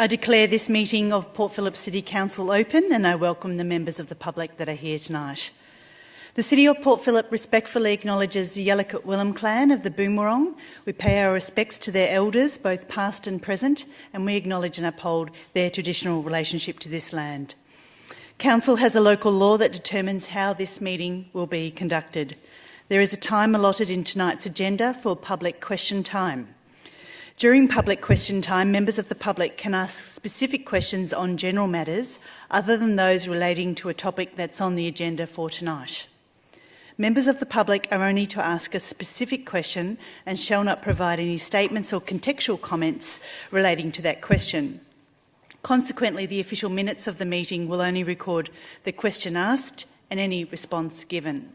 I declare this meeting of Port Phillip City Council open, and I welcome the members of the public that are here tonight. The City of Port Phillip respectfully acknowledges the Yellowkit Willem clan of the Boonwurrung. We pay our respects to their elders, both past and present, and we acknowledge and uphold their traditional relationship to this land. Council has a local law that determines how this meeting will be conducted. There is a time allotted in tonight's agenda for public question time. During public question time, members of the public can ask specific questions on general matters other than those relating to a topic that's on the agenda for tonight. Members of the public are only to ask a specific question and shall not provide any statements or contextual comments relating to that question. Consequently, the official minutes of the meeting will only record the question asked and any response given.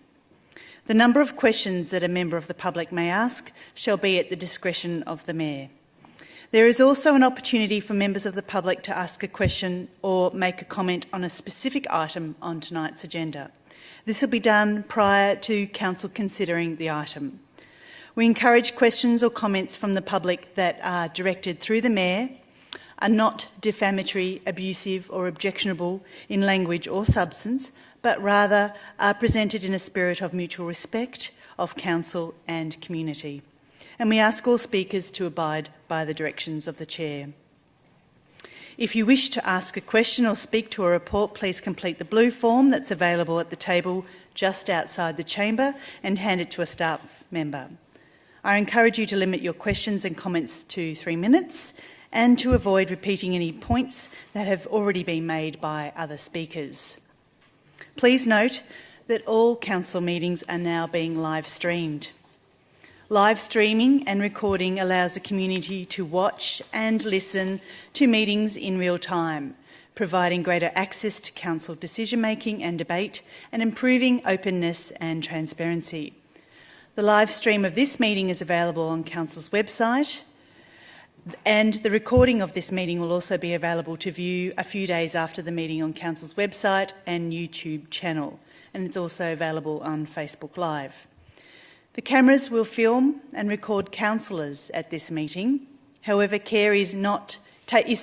The number of questions that a member of the public may ask shall be at the discretion of the Mayor. There is also an opportunity for members of the public to ask a question or make a comment on a specific item on tonight's agenda. This will be done prior to Council considering the item. We encourage questions or comments from the public that are directed through the Mayor, are not defamatory, abusive or objectionable in language or substance, but rather are presented in a spirit of mutual respect of Council and community. And we ask all speakers to abide by the directions of the Chair. If you wish to ask a question or speak to a report, please complete the blue form that's available at the table just outside the chamber and hand it to a staff member. I encourage you to limit your questions and comments to 3 minutes and to avoid repeating any points that have already been made by other speakers. Please note that all council meetings are now being live streamed. Live streaming and recording allows the community to watch and listen to meetings in real time, providing greater access to council decision-making and debate and improving openness and transparency. The live stream of this meeting is available on Council's website, and the recording of this meeting will also be available to view a few days after the meeting on Council's website and YouTube channel, and it's also available on Facebook Live. The cameras will film and record councillors at this meeting. However, care is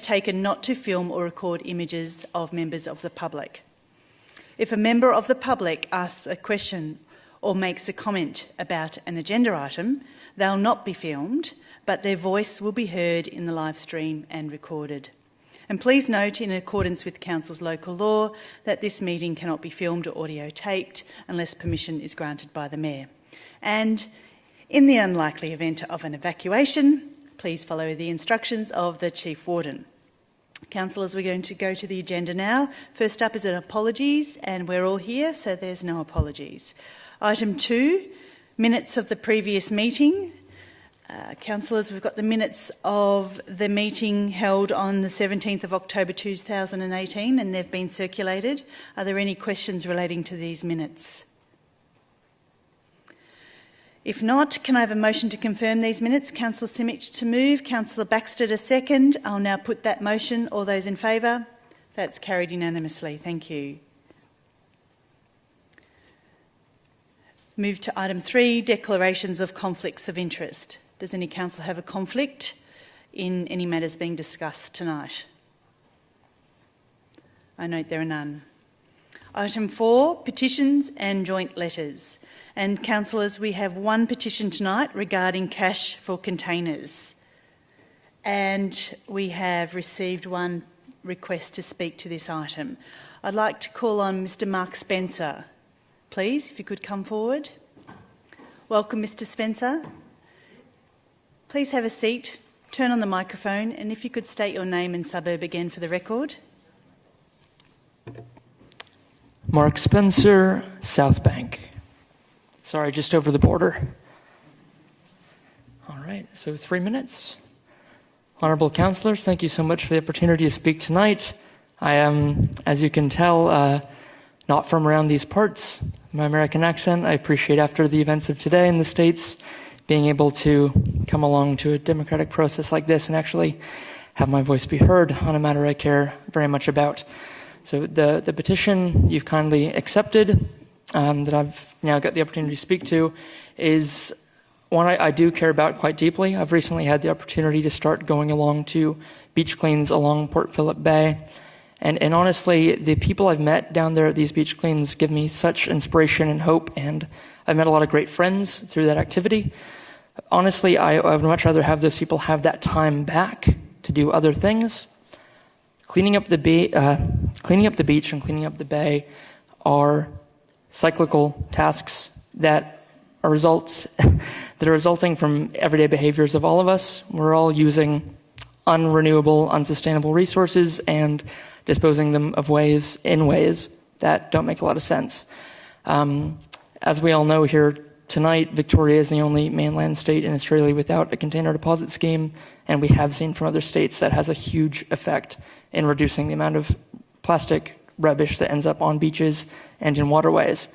taken not to film or record images of members of the public. If a member of the public asks a question or makes a comment about an agenda item, they'll not be filmed, but their voice will be heard in the live stream and recorded. And please note, in accordance with Council's local law, that this meeting cannot be filmed or audio taped unless permission is granted by the Mayor. And in the unlikely event of an evacuation, please follow the instructions of the Chief Warden. Councillors, we're going to go to the agenda now. First up is an apologies, and we're all here, so there's no apologies. Item 2, minutes of the previous meeting. Councillors, we've got the minutes of the meeting held on the 17th of October 2018, and they've been circulated. Are there any questions relating to these minutes? If not, can I have a motion to confirm these minutes? Councillor Simic to move, Councillor Baxter to second. I'll now put that motion. All those in favour? That's carried unanimously. Thank you. Move to item 3, declarations of conflicts of interest. Does any council have a conflict in any matters being discussed tonight? I note there are none. Item 4, petitions and joint letters. And councillors, we have one petition tonight regarding cash for containers. And we have received one request to speak to this item. I'd like to call on Mr. Mark Spencer. Please, if you could come forward. Welcome, Mr. Spencer. Please have a seat, turn on the microphone, and if you could state your name and suburb again for the record. Mark Spencer, South Bank. Sorry, just over the border. All right, so 3 minutes. Honourable councillors, thank you so much for the opportunity to speak tonight. I am, as you can tell, not from around these parts. My American accent, I appreciate after the events of today in the States, being able to come along to a democratic process like this and actually have my voice be heard on a matter I care very much about. So the petition you've kindly accepted, that I've now got the opportunity to speak to, is one I do care about quite deeply. I've recently had the opportunity to start going along to beach cleans along Port Phillip Bay. And honestly, the people I've met down there at these beach cleans give me such inspiration and hope, and I've met a lot of great friends through that activity. Honestly, I would much rather have those people have that time back to do other things. Cleaning up the beach and cleaning up the bay are cyclical tasks that are resulting from everyday behaviors of all of us. We're all using unrenewable, unsustainable resources and disposing them of in ways that don't make a lot of sense. As we all know here tonight, Victoria is the only mainland state in Australia without a container deposit scheme, and we have seen from other states that has a huge effect in reducing the amount of plastic rubbish that ends up on beaches and in waterways.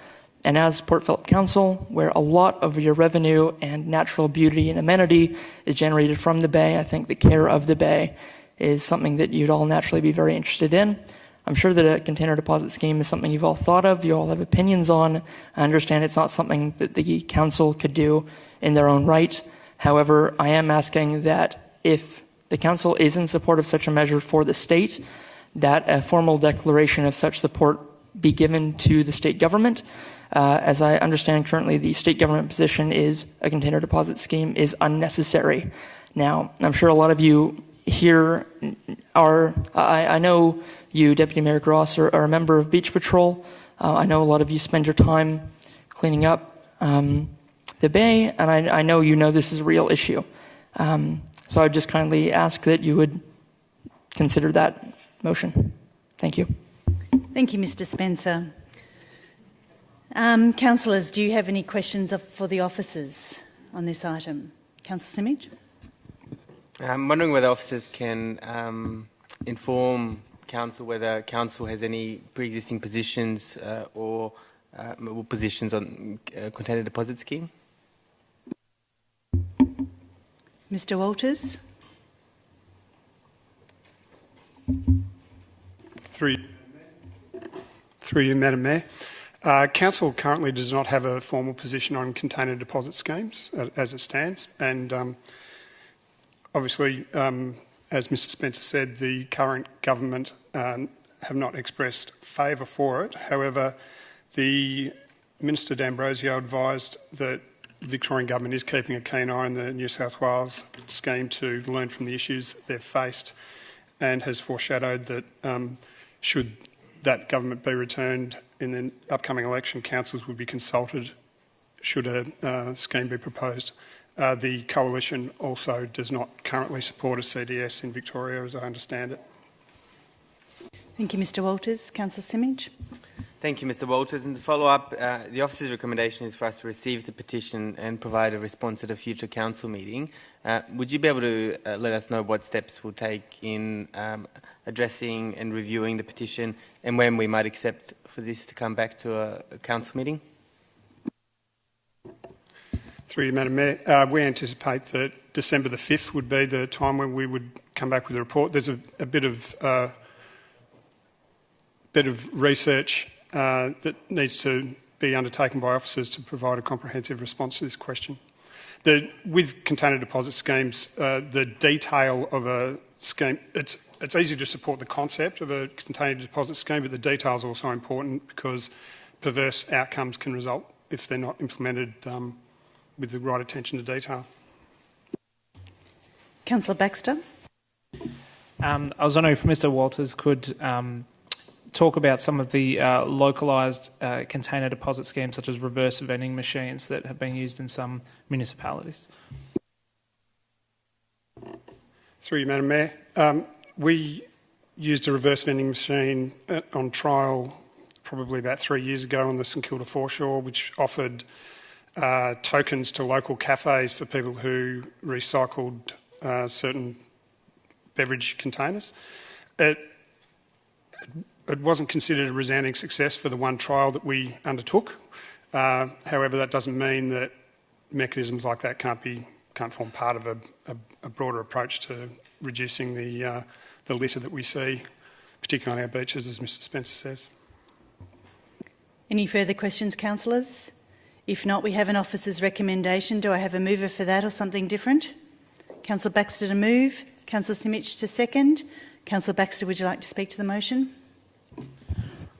And as Port Phillip Council, where a lot of your revenue and natural beauty and amenity is generated from the bay, I think the care of the bay is something that you'd all naturally be very interested in. I'm sure that a container deposit scheme is something you've all thought of, you all have opinions on. I understand it's not something that the council could do in their own right. However, I am asking that if the council is in support of such a measure for the state, that a formal declaration of such support be given to the state government. As I understand currently, the state government position is a container deposit scheme is unnecessary. Now, I'm sure a lot of you here are, I know you, Deputy Mayor Gross, are a member of Beach Patrol. I know a lot of you spend your time cleaning up the bay, and I know you know this is a real issue. So I would just kindly ask that you would consider that motion. Thank you. Thank you, Mr. Spencer. Councillors, do you have any questions for the officers on this item? Councillor Simic? I'm wondering whether officers can inform Council whether Council has any pre-existing positions or positions on container deposit scheme. Mr. Walters? Through you, Madam Mayor. Council currently does not have a formal position on container deposit schemes as it stands, and obviously, as Mr. Spencer said, the current government have not expressed favour for it. However, the Minister D'Ambrosio advised that the Victorian government is keeping a keen eye on the New South Wales scheme to learn from the issues they've faced, and has foreshadowed that should that government be returned in the upcoming election, councils would be consulted should a scheme be proposed. The Coalition also does not currently support a CDS in Victoria, as I understand it. Thank you, Mr. Walters. Councillor Simic? Thank you, Mr. Walters. And to follow up, the officer's recommendation is for us to receive the petition and provide a response at a future council meeting. Would you be able to let us know what steps we'll take in addressing and reviewing the petition, and when we might accept for this to come back to a council meeting? Through you, Madam Mayor, we anticipate that December the 5th would be the time when we would come back with a report. There's a bit of research that needs to be undertaken by officers to provide a comprehensive response to this question. With container deposit schemes, the detail of a scheme, it's easy to support the concept of a container deposit scheme, but the detail is also important because perverse outcomes can result if they're not implemented with the right attention to detail. Councillor Baxter? I was wondering if Mr. Walters could talk about some of the localised container deposit schemes, such as reverse vending machines that have been used in some municipalities. Through you, Madam Mayor. We used a reverse vending machine on trial probably about 3 years ago on the St Kilda foreshore, which offered tokens to local cafes for people who recycled certain beverage containers. It wasn't considered a resounding success for the one trial that we undertook. However, that doesn't mean that mechanisms like that can't form part of a broader approach to reducing the litter that we see, particularly on our beaches, as Mr. Spencer says. Any further questions, councillors? If not, we have an officer's recommendation. Do I have a mover for that or something different? Councillor Baxter to move. Councillor Simic to second. Councillor Baxter, would you like to speak to the motion?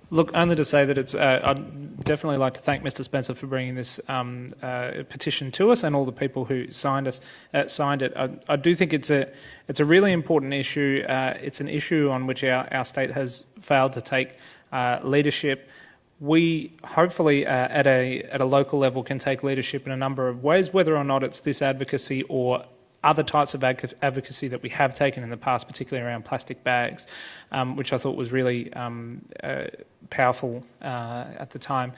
Look, only to say that I'd definitely like to thank Mr Spencer for bringing this petition to us and all the people who signed it. I do think it's a really important issue. It's an issue on which our state has failed to take leadership. We hopefully at a local level can take leadership in a number of ways, whether or not it's this advocacy or other types of advocacy that we have taken in the past, particularly around plastic bags, which I thought was really powerful at the time.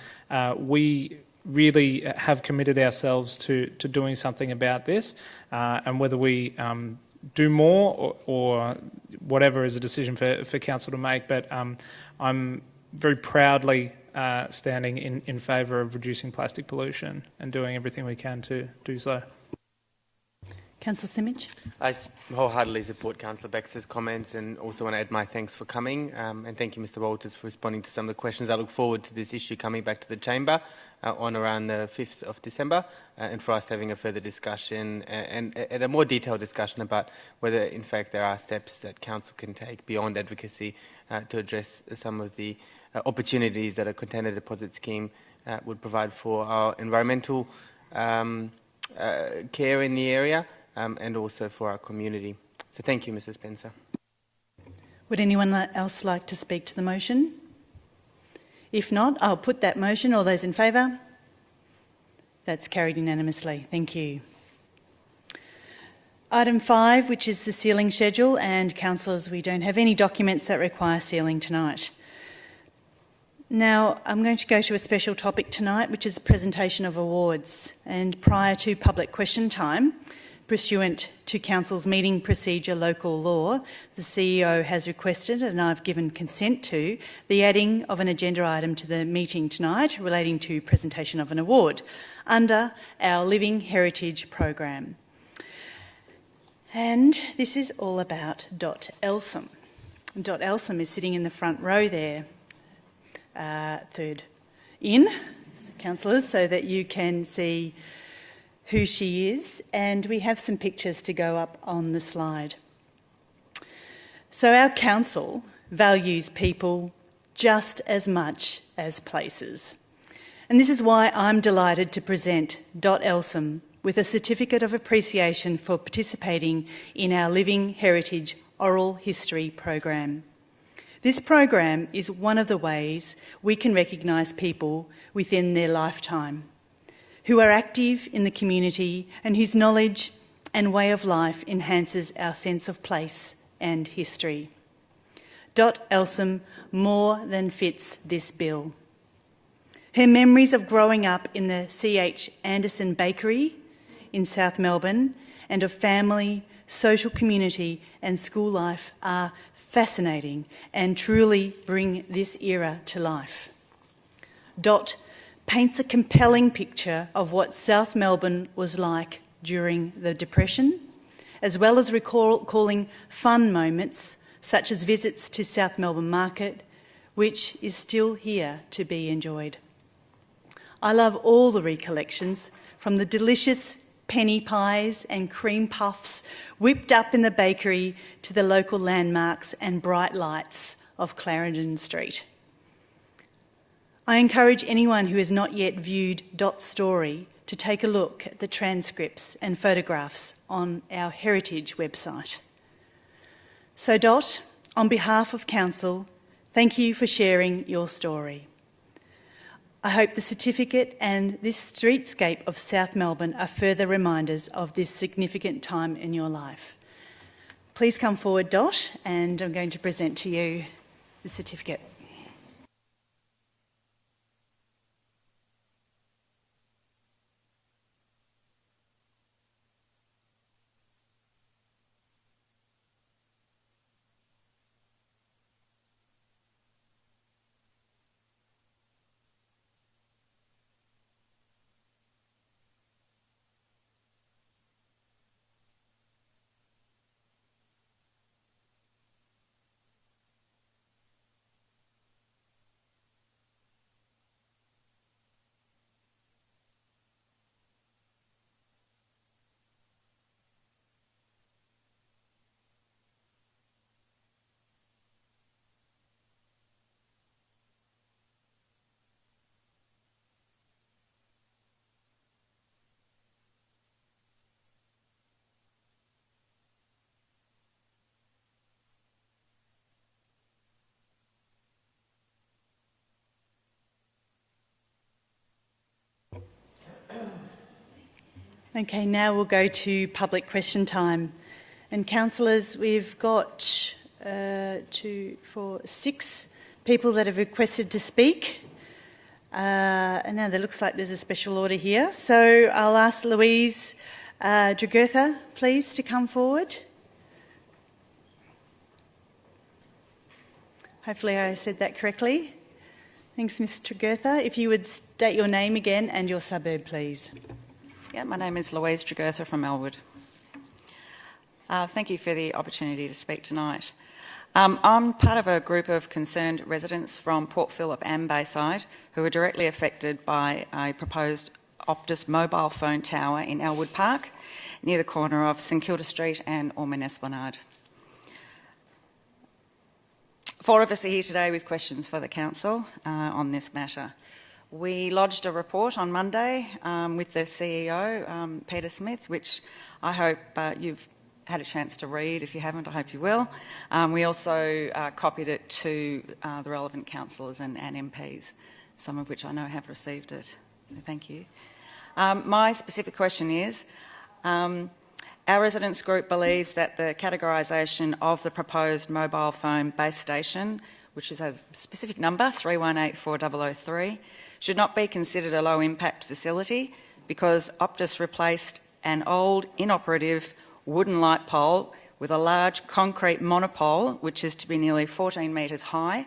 We really have committed ourselves to doing something about this, and whether we do more or whatever is a decision for council to make, but I'm very proudly standing in favour of reducing plastic pollution and doing everything we can to do so. Councillor Simic. I wholeheartedly support Councillor Baxter's comments and also want to add my thanks for coming and thank you, Mr Walters, for responding to some of the questions. I look forward to this issue coming back to the Chamber on around the 5th of December and for us having a further discussion and a more detailed discussion about whether in fact there are steps that Council can take beyond advocacy to address some of the opportunities that a container deposit scheme would provide for our environmental care in the area. And also for our community. So thank you, Mr Spencer. Would anyone else like to speak to the motion? If not, I'll put that motion. All those in favour? That's carried unanimously. Thank you. Item 5, which is the sealing schedule, and councillors, we don't have any documents that require sealing tonight. Now, I'm going to go to a special topic tonight, which is the presentation of awards. And prior to public question time, pursuant to Council's meeting procedure local law, the CEO has requested, and I've given consent to, the adding of an agenda item to the meeting tonight relating to presentation of an award under our Living Heritage program. And this is all about Dot Elsom. Dot Elsom is sitting in the front row there, third in, councillors, so that you can see who she is, and we have some pictures to go up on the slide. So our council values people just as much as places. And this is why I'm delighted to present Dot Elsom with a Certificate of Appreciation for participating in our Living Heritage Oral History program. This program is one of the ways we can recognise people within their lifetime, who are active in the community and whose knowledge and way of life enhances our sense of place and history. Dot Elsom more than fits this bill. Her memories of growing up in the C.H. Anderson Bakery in South Melbourne and of family, social community and school life are fascinating and truly bring this era to life. Dot paints a compelling picture of what South Melbourne was like during the Depression, as well as recalling fun moments such as visits to South Melbourne Market, which is still here to be enjoyed. I love all the recollections, from the delicious penny pies and cream puffs whipped up in the bakery to the local landmarks and bright lights of Clarendon Street. I encourage anyone who has not yet viewed Dot's story to take a look at the transcripts and photographs on our Heritage website. So Dot, on behalf of Council, thank you for sharing your story. I hope the certificate and this streetscape of South Melbourne are further reminders of this significant time in your life. Please come forward, Dot, and I'm going to present to you the certificate. Okay, now we'll go to public question time. And councillors, we've got 6 people that have requested to speak. And now there looks like there's a special order here. So I'll ask Louise Dragurtha, please, to come forward. Hopefully I said that correctly. Thanks, Ms Dragurtha. If you would state your name again and your suburb, please. Yeah, my name is Louise Dragurtha from Elwood. Thank you for the opportunity to speak tonight. I'm part of a group of concerned residents from Port Phillip and Bayside who are directly affected by a proposed Optus mobile phone tower in Elwood Park near the corner of St Kilda Street and Ormond Esplanade. 4 of us are here today with questions for the Council on this matter. We lodged a report on Monday with the CEO, Peter Smith, which I hope you've had a chance to read. If you haven't, I hope you will. We also copied it to the relevant councillors and MPs, some of which I know have received it. So thank you. My specific question is, our residents group believes that the categorisation of the proposed mobile phone base station, which is a specific number, 3184003, should not be considered a low-impact facility because Optus replaced an old, inoperative wooden light pole with a large concrete monopole, which is to be nearly 14 metres high,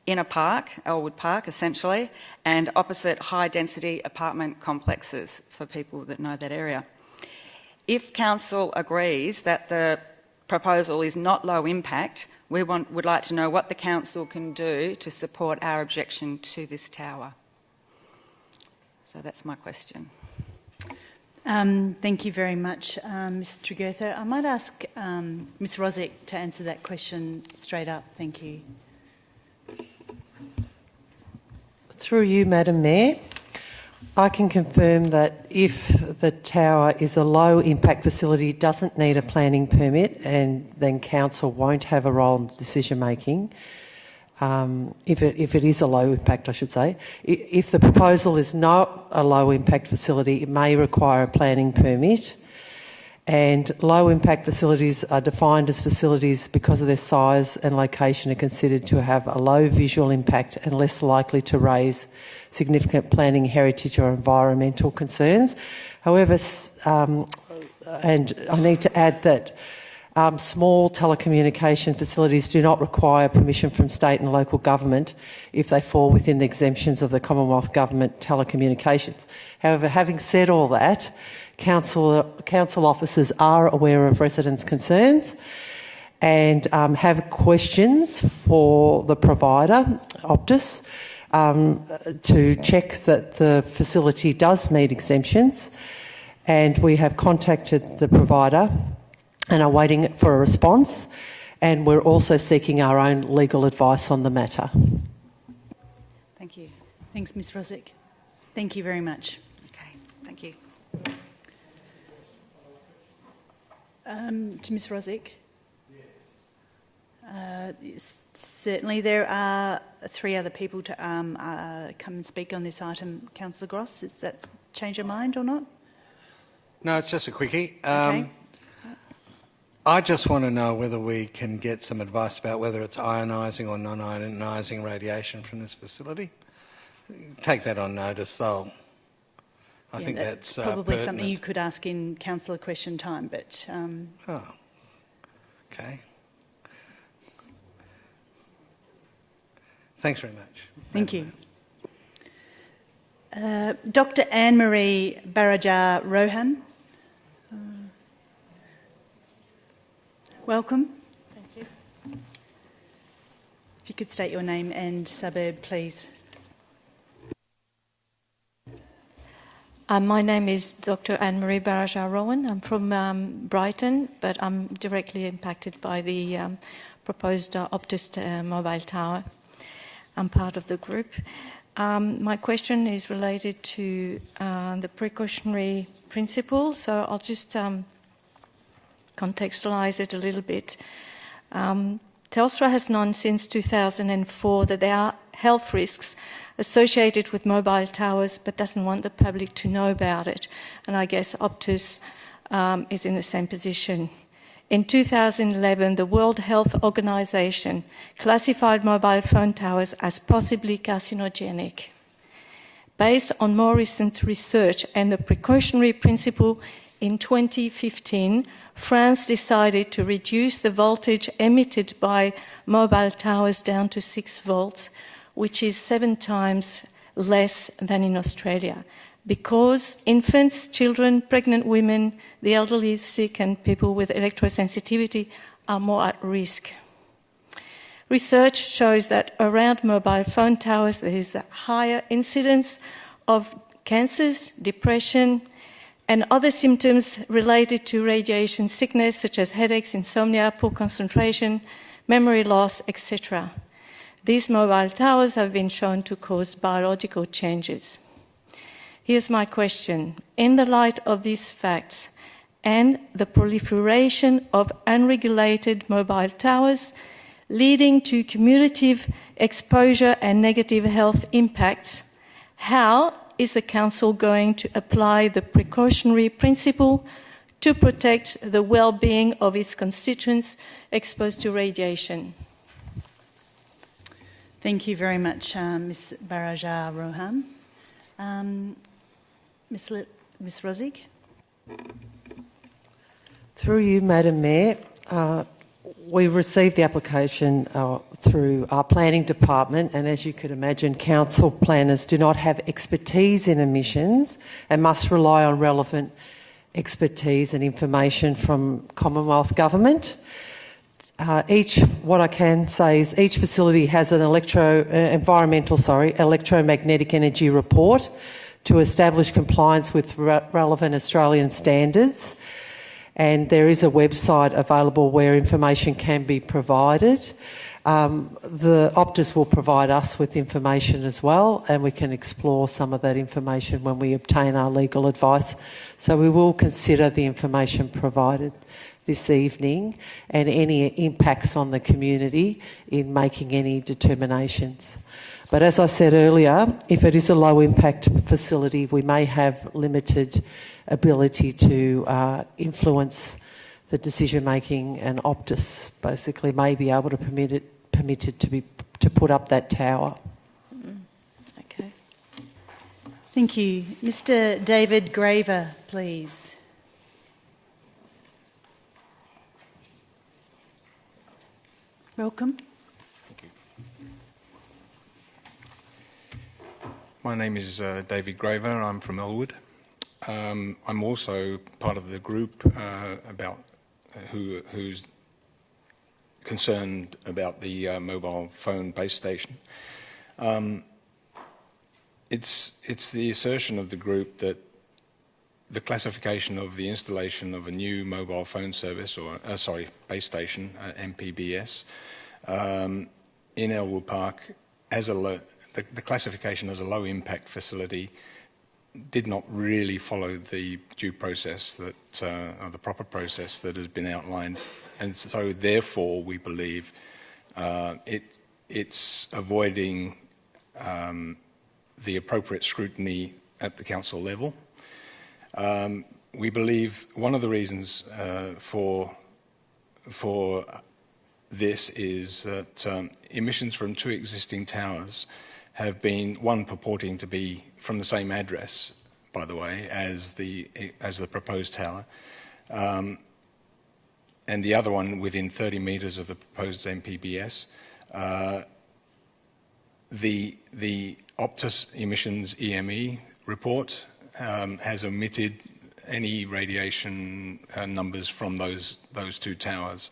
in a park, Elwood Park essentially, and opposite high-density apartment complexes for people that know that area. If Council agrees that the proposal is not low impact, we would like to know what the Council can do to support our objection to this tower. So that's my question. Thank you very much, Ms Dragurtha. I might ask Ms Rosick to answer that question straight up. Thank you. Through you, Madam Mayor, I can confirm that if the tower is a low-impact facility, doesn't need a planning permit, and then Council won't have a role in decision-making, if it is a low-impact, I should say. If the proposal is not a low-impact facility, it may require a planning permit, and low-impact facilities are defined as facilities because of their size and location are considered to have a low visual impact and less likely to raise significant planning, heritage or environmental concerns. However, and I need to add that small telecommunication facilities do not require permission from state and local government if they fall within the exemptions of the Commonwealth Government telecommunications. However, having said all that, council officers are aware of residents' concerns and have questions for the provider, Optus, to check that the facility does meet exemptions, and we have contacted the provider and are waiting for a response, and we're also seeking our own legal advice on the matter. Thank you. Thanks, Ms Rosick. Thank you very much. Okay, thank you. To Ms Rosick. Certainly there are 3 other people to come and speak on this item. Councillor Gross, does that change your mind or not? No, it's just a quickie. Okay. I just want to know whether we can get some advice about whether it's ionising or non-ionising radiation from this facility. Take that on notice, though. I think that's probably pertinent. something you could ask in councillor question time, but... Oh, okay. Thanks very much. Thank you. Dr Anne-Marie Barajar-Rohan. Welcome. Thank you. If you could state your name and suburb, please. My name is Dr Anne-Marie Barajar-Rohan. I'm from Brighton, but I'm directly impacted by the proposed Optus mobile tower. I'm part of the group. My question is related to the precautionary principle, so I'll just contextualise it a little bit. Telstra has known since 2004 that there are health risks associated with mobile towers, but doesn't want the public to know about it. And I guess Optus is in the same position. In 2011, the World Health Organization classified mobile phone towers as possibly carcinogenic. Based on more recent research and the precautionary principle, in 2015, France decided to reduce the voltage emitted by mobile towers down to 6 volts, which is 7 times less than in Australia, because infants, children, pregnant women, the elderly, sick, and people with electrosensitivity are more at risk. Research shows that around mobile phone towers there is a higher incidence of cancers, depression, and other symptoms related to radiation sickness, such as headaches, insomnia, poor concentration, memory loss, etc. These mobile towers have been shown to cause biological changes. Here's my question. In the light of these facts and the proliferation of unregulated mobile towers leading to cumulative exposure and negative health impacts, how is the Council going to apply the precautionary principle to protect the well-being of its constituents exposed to radiation? Thank you very much, Ms. Baraja Rohan. Ms. Rozig? Through you, Madam Mayor, we received the application through our planning department, and as you could imagine, council planners do not have expertise in emissions and must rely on relevant expertise and information from Commonwealth Government. What I can say is each facility has an electromagnetic energy report to establish compliance with relevant Australian standards. And there is a website available where information can be provided. The Optus will provide us with information as well, and we can explore some of that information when we obtain our legal advice. So we will consider the information provided this evening and any impacts on the community in making any determinations. But as I said earlier, if it is a low impact facility, we may have limited ability to influence the decision making, and Optus basically may be able to permit it to put up that tower. Okay. Thank you. Mr. David Graver, please. Welcome. Thank you. My name is David Graver. I'm from Elwood. I'm also part of the group who's concerned about the mobile phone base station. It's the assertion of the group that the classification of the installation of a new mobile phone service, or base station, MPBS, in Elwood Park as the classification as a low impact facility did not really follow the due process or the proper process that has been outlined, and so therefore we believe it's avoiding the appropriate scrutiny at the council level. We believe one of the reasons for this is that emissions from 2 existing towers have been, one purporting to be from the same address, by the way, as the proposed tower, and the other one within 30 metres of the proposed MPBS. The Optus emissions EME report has omitted any radiation numbers from those 2 towers.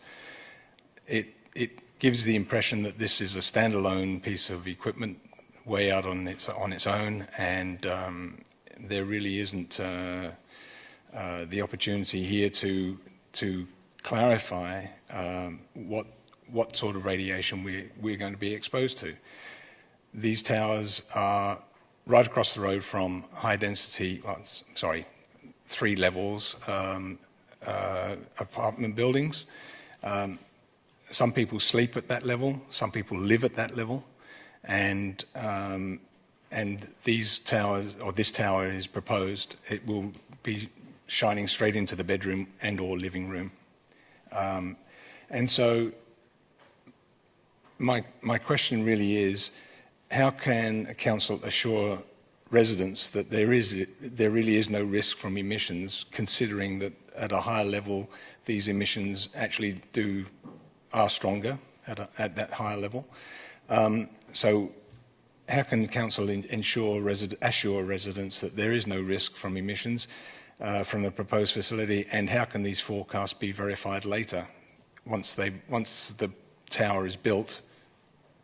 It gives the impression that this is a standalone piece of equipment way out on its own, and there really isn't the opportunity here to clarify what sort of radiation we're going to be exposed to. These towers are right across the road from high density, 3 levels apartment buildings. Some people sleep at that level, some people live at that level, and these towers, or this tower is proposed, it will be shining straight into the bedroom and or living room. And so my question really is, how can a council assure residents that there really is no risk from emissions, considering that at a higher level these emissions actually are stronger at that higher level? So how can the council assure residents that there is no risk from emissions from the proposed facility, and how can these forecasts be verified later once the tower is built?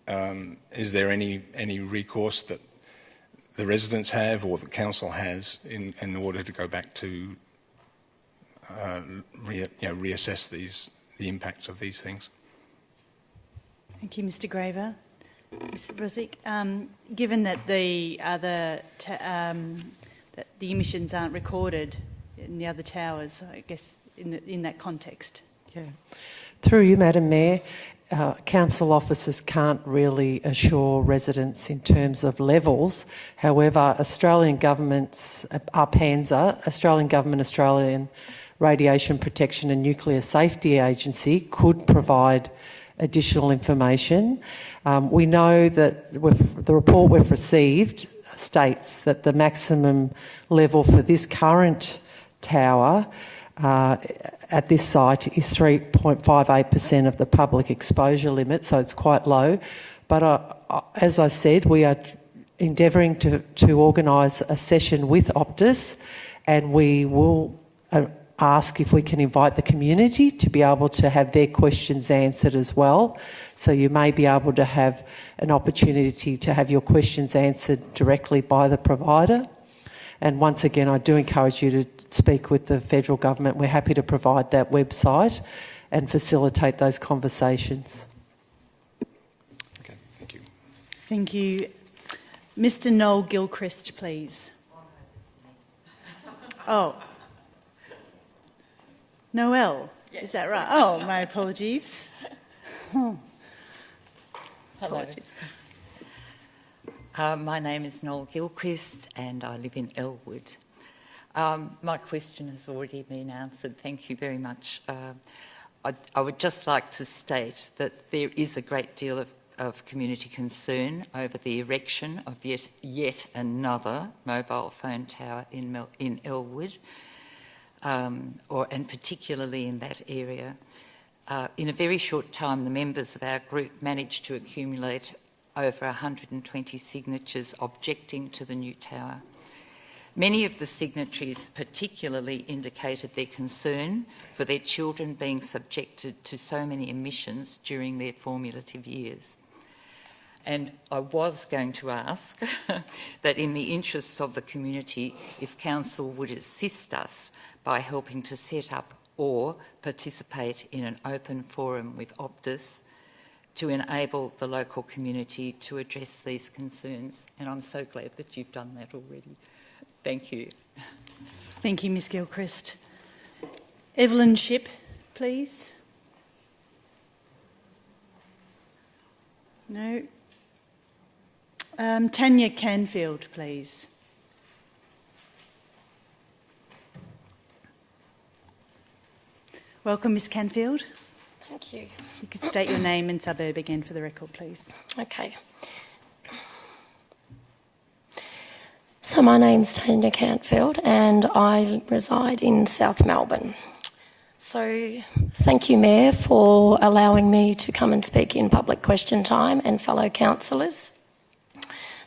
Is there any recourse that the residents have or the council has in order to go back to reassess the impacts of these things? Thank you, Mr. Graver. Mr. Brzic, given that the emissions aren't recorded in the other towers, I guess in that context. Yeah. Through you, Madam Mayor, council officers can't really assure residents in terms of levels. However, Australian government's ARPANZA, Australian Government Australian Radiation Protection and Nuclear Safety Agency, could provide additional information. We know that the report we've received states that the maximum level for this current tower at this site is 3.58% of the public exposure limit, so it's quite low. But as I said, we are endeavouring to organise a session with Optus, and we will ask if we can invite the community to be able to have their questions answered as well. So you may be able to have an opportunity to have your questions answered directly by the provider. And once again, I do encourage you to speak with the federal government. We're happy to provide that website and facilitate those conversations. Okay, thank you. Thank you. Mr. Noel Gilchrist, please. Oh. Noel, yes. Is that right? Oh, my apologies. Hello. Apologies. My name is Noel Gilchrist and I live in Elwood. My question has already been answered. Thank you very much. I would just like to state that there is a great deal of community concern over the erection of yet another mobile phone tower in Elwood, and particularly in that area. In a very short time, the members of our group managed to accumulate over 120 signatures objecting to the new tower. Many of the signatories particularly indicated their concern for their children being subjected to so many emissions during their formative years. And I was going to ask that in the interests of the community, if Council would assist us by helping to set up or participate in an open forum with Optus to enable the local community to address these concerns. And I'm so glad that you've done that already. Thank you. Thank you, Ms Gilchrist. Evelyn Shipp, please. No. Tanya Canfield, please. Welcome, Ms Canfield. Thank you. You could state your name and suburb again for the record, please. Okay. So my name's Tanya Cantfield and I reside in South Melbourne. So thank you, Mayor, for allowing me to come and speak in public question time and fellow councillors.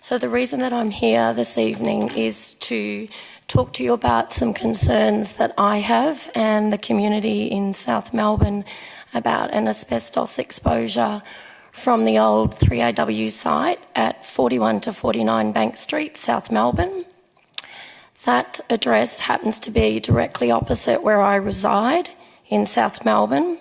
So the reason that I'm here this evening is to talk to you about some concerns that I have and the community in South Melbourne about an asbestos exposure from the old 3AW site at 41 to 49 Bank Street, South Melbourne. That address happens to be directly opposite where I reside in South Melbourne.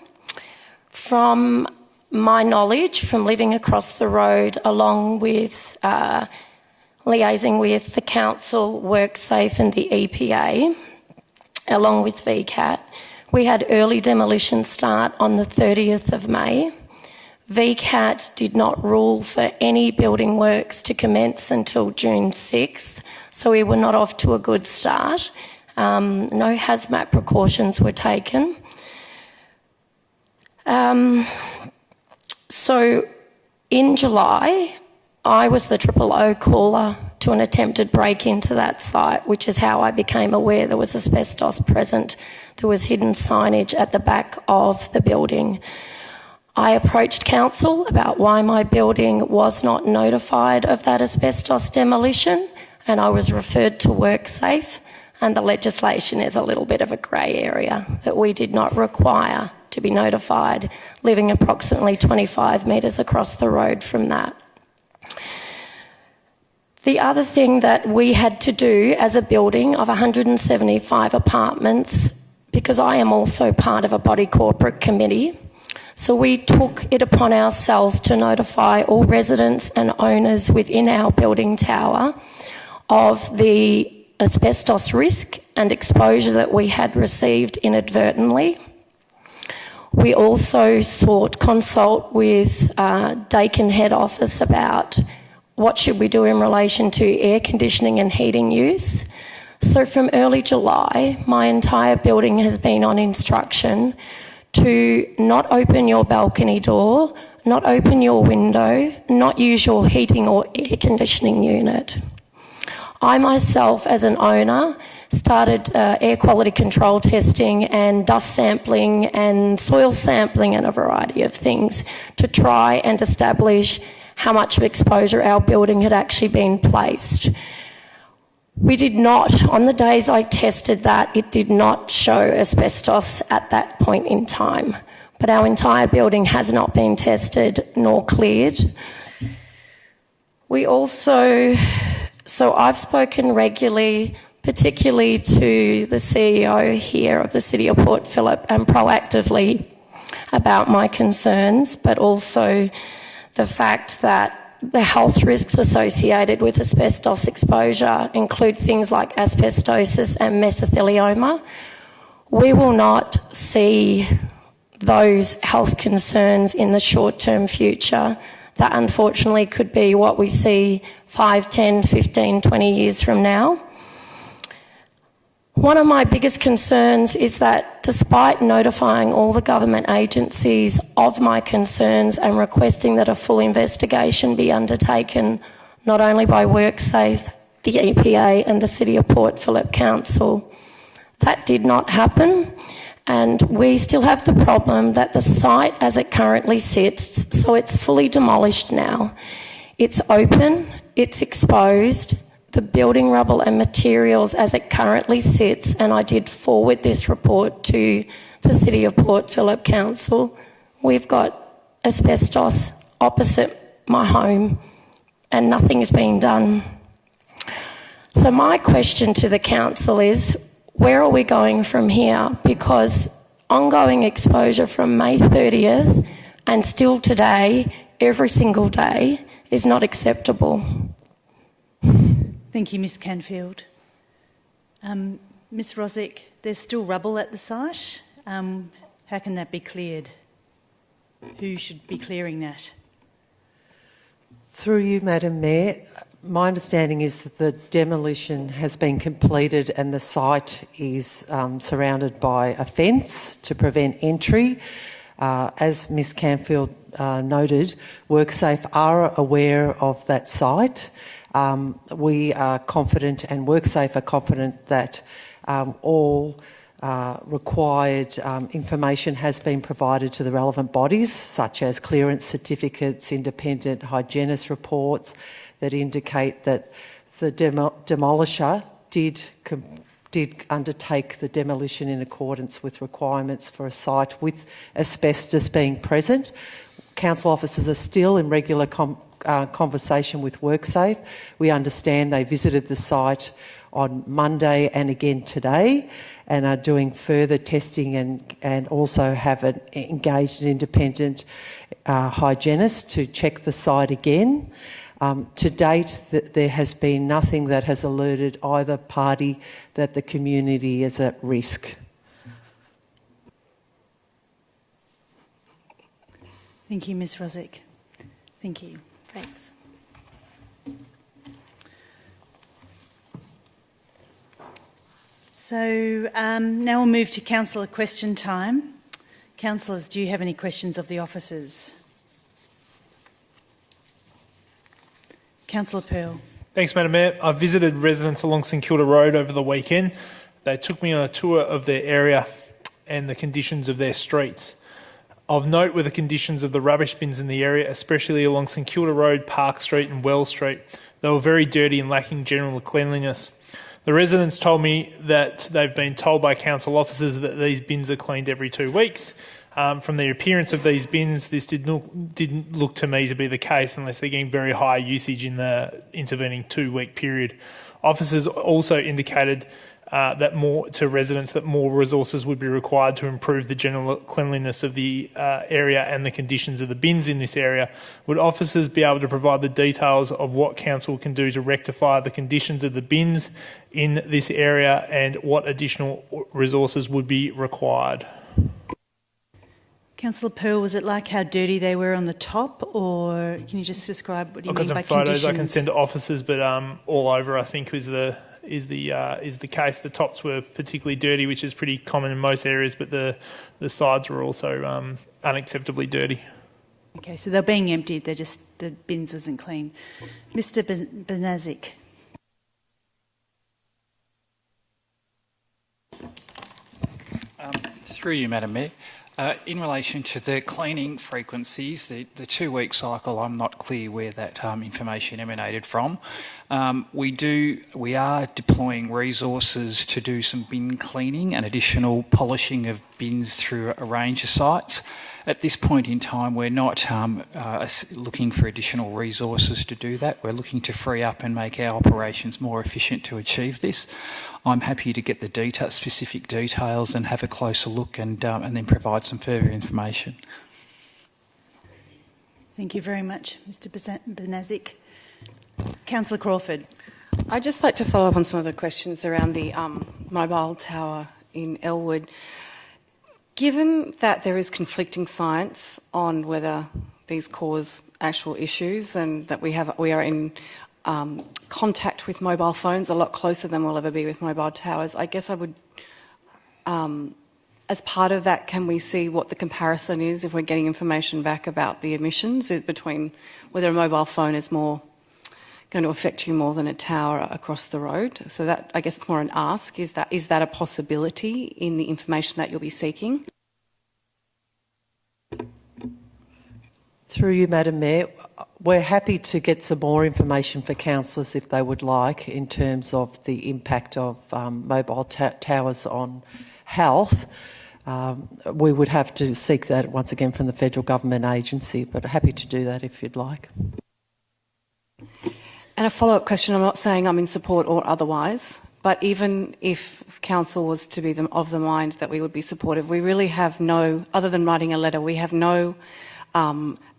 From my knowledge, from living across the road along with liaising with the Council, WorkSafe and the EPA, along with VCAT, we had early demolition start on the 30th of May VCAT did not rule for any building works to commence until June 6th, so we were not off to a good start. No hazmat precautions were taken. So in July, I was the O caller to an attempted break into that site, which is how I became aware there was asbestos present. There was hidden signage at the back of the building. I approached council about why my building was not notified of that asbestos demolition, and I was referred to WorkSafe, and the legislation is a little bit of a grey area that we did not require to be notified, living approximately 25 metres across the road from that. The other thing that we had to do as a building of 175 apartments, because I am also part of a body corporate committee, so we took it upon ourselves to notify all residents and owners within our building tower of the asbestos risk and exposure that we had received inadvertently. We also sought consult with Dakin head office about what should we do in relation to air conditioning and heating use. So from early July, my entire building has been on instruction to not open your balcony door, not open your window, not use your heating or air conditioning unit. I myself, as an owner, started air quality control testing and dust sampling and soil sampling and a variety of things to try and establish how much of exposure our building had actually been placed. We did not, on the days I tested that, it did not show asbestos at that point in time. But our entire building has not been tested nor cleared. We also, so I've spoken regularly, particularly to the CEO here of the City of Port Phillip, and proactively about my concerns, but also the fact that the health risks associated with asbestos exposure include things like asbestosis and mesothelioma. We will not see those health concerns in the short-term future. That unfortunately could be what we see 5, 10, 15, 20 years from now. One of my biggest concerns is that despite notifying all the government agencies of my concerns and requesting that a full investigation be undertaken, not only by WorkSafe, the EPA and the City of Port Phillip Council, that did not happen. And we still have the problem that the site as it currently sits, so it's fully demolished now. It's open, it's exposed, the building rubble and materials as it currently sits, and I did forward this report to the City of Port Phillip Council. We've got asbestos opposite my home and nothing is being done. So my question to the council is, where are we going from here? Because ongoing exposure from May 30th and still today, every single day, is not acceptable. Thank you, Ms Canfield. Ms Rosick, there's still rubble at the site. How can that be cleared? Who should be clearing that? Through you, Madam Mayor, my understanding is that the demolition has been completed and the site is surrounded by a fence to prevent entry. As Ms Canfield noted, WorkSafe are aware of that site. We are confident, and WorkSafe are confident, that all required information has been provided to the relevant bodies, such as clearance certificates, independent hygienist reports that indicate that the demolisher did undertake the demolition in accordance with requirements for a site with asbestos being present. Council officers are still in regular conversation with WorkSafe. We understand they visited the site on Monday and again today and are doing further testing and also have engaged an independent hygienist to check the site again. To date, there has been nothing that has alerted either party that the community is at risk. Thank you, Ms Rosick. Thank you. Thanks. So now we'll move to councillor question time. Councillors, do you have any questions of the officers? Councillor Pearl. Thanks, Madam Mayor. I visited residents along St Kilda Road over the weekend. They took me on a tour of their area and the conditions of their streets. Of note were the conditions of the rubbish bins in the area, especially along St Kilda Road, Park Street and Wells Street. They were very dirty and lacking general cleanliness. The residents told me that they've been told by council officers that these bins are cleaned every 2 weeks. From the appearance of these bins, this didn't look to me to be the case unless they're getting very high usage in the intervening 2-week period. Officers also indicated to residents that more resources would be required to improve the general cleanliness of the area and the conditions of the bins in this area. Would officers be able to provide the details of what council can do to rectify the conditions of the bins in this area and what additional resources would be required? Councillor Pearl, was it like how dirty they were on the top, or can you just describe what you mean by I've got some photos conditions? I can send to officers, but all over I think is the case. The tops were particularly dirty, which is pretty common in most areas, but the sides were also unacceptably dirty. Okay, so they're being emptied. They're just the bins wasn't clean. Mr. Benazik. Through you, Madam Mayor. In relation to the cleaning frequencies, the 2-week cycle, I'm not clear where that information emanated from. We are deploying resources to do some bin cleaning and additional polishing of bins through a range of sites. At this point in time, we're not looking for additional resources to do that. We're looking to free up and make our operations more efficient to achieve this. I'm happy to get the specific details and have a closer look and then provide some further information. Thank you very much, Mr. Benazik. Councillor Crawford. I'd just like to follow up on some of the questions around the mobile tower in Elwood. Given that there is conflicting science on whether these cause actual issues and that we are in contact with mobile phones a lot closer than we'll ever be with mobile towers, I guess I would, as part of that, can we see what the comparison is if we're getting information back about the emissions between whether a mobile phone is more going to affect you more than a tower across the road? So that, I guess, it's more an ask. Is that a possibility in the information that you'll be seeking? Through you, Madam Mayor, we're happy to get some more information for councillors if they would like in terms of the impact of mobile towers on health. We would have to seek that once again from the federal government agency, but happy to do that if you'd like. And a follow-up question, I'm not saying I'm in support or otherwise, but even if council was to be of the mind that we would be supportive, we really have no, other than writing a letter, we have no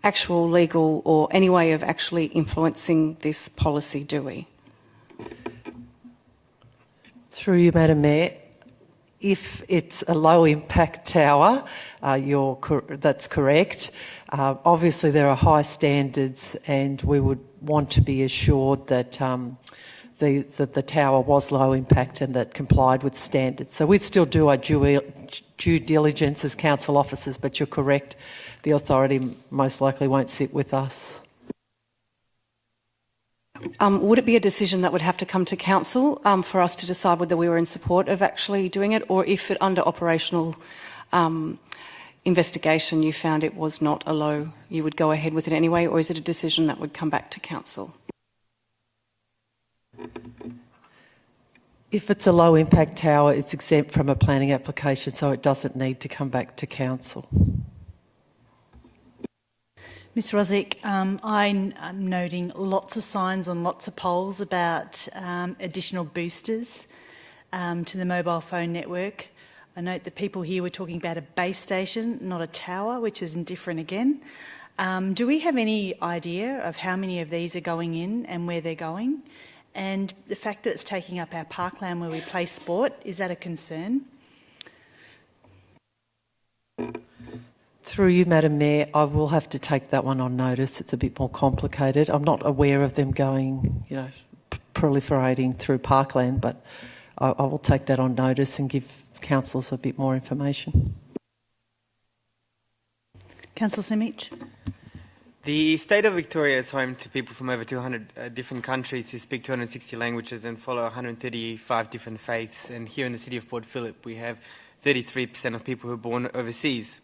actual legal or any way of actually influencing this policy, do we? Through you, Madam Mayor, if it's a low-impact tower, that's correct. Obviously, there are high standards, and we would want to be assured that the tower was low impact and that complied with standards. So we'd still do our due diligence as council officers, but you're correct, the authority most likely won't sit with us. Would it be a decision that would have to come to council for us to decide whether we were in support of actually doing it, or if it, under operational investigation you found it was not a low, you would go ahead with it anyway, or is it a decision that would come back to council? If it's a low impact tower, it's exempt from a planning application, so it doesn't need to come back to council. Ms Rosick, I'm noting lots of signs on lots of poles about additional boosters to the mobile phone network. I note that people here were talking about a base station, not a tower, which is different again. Do we have any idea of how many of these are going in and where they're going? And the fact that it's taking up our parkland where we play sport, is that a concern? Through you, Madam Mayor, I will have to take that one on notice. It's a bit more complicated. I'm not aware of them going, proliferating through parkland, but I will take that on notice and give councillors a bit more information. Councillor Simic. The state of Victoria is home to people from over 200 different countries who speak 260 languages and follow 135 different faiths. And here in the city of Port Phillip, we have 33% of people who are born overseas.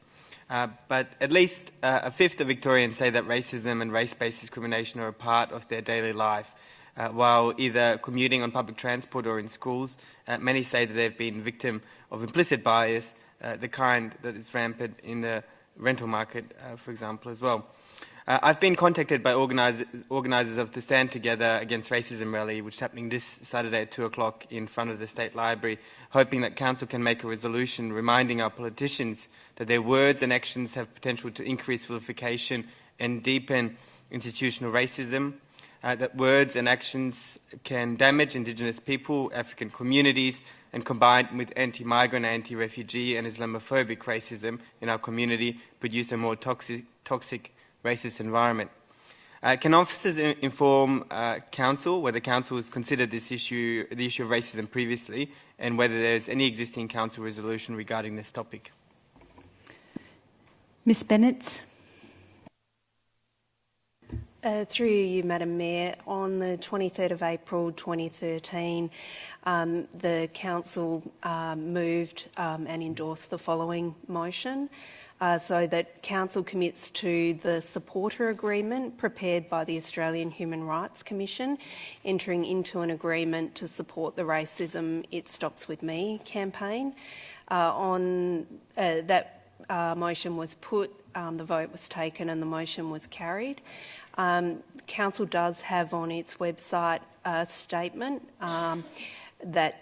But at least a fifth of Victorians say that racism and race-based discrimination are a part of their daily life. While either commuting on public transport or in schools, many say that they've been victim of implicit bias, the kind that is rampant in the rental market, for example, as well. I've been contacted by organisers of the Stand Together Against Racism rally, which is happening this Saturday at 2 o'clock in front of the State Library, hoping that Council can make a resolution reminding our politicians that their words and actions have potential to increase vilification and deepen institutional racism, that words and actions can damage Indigenous people, African communities, and combined with anti-migrant, anti-refugee and Islamophobic racism in our community, produce a more toxic racist environment. Can officers inform Council whether Council has considered the issue of racism previously, and whether there is any existing Council resolution regarding this topic? Ms Bennett. Through you, Madam Mayor, on the 23rd of April 2013, the Council moved and endorsed the following motion. So that Council commits to the supporter agreement prepared by the Australian Human Rights Commission, entering into an agreement to support the Racism It Stops With Me campaign. That motion was put, the vote was taken and the motion was carried. Council does have on its website a statement that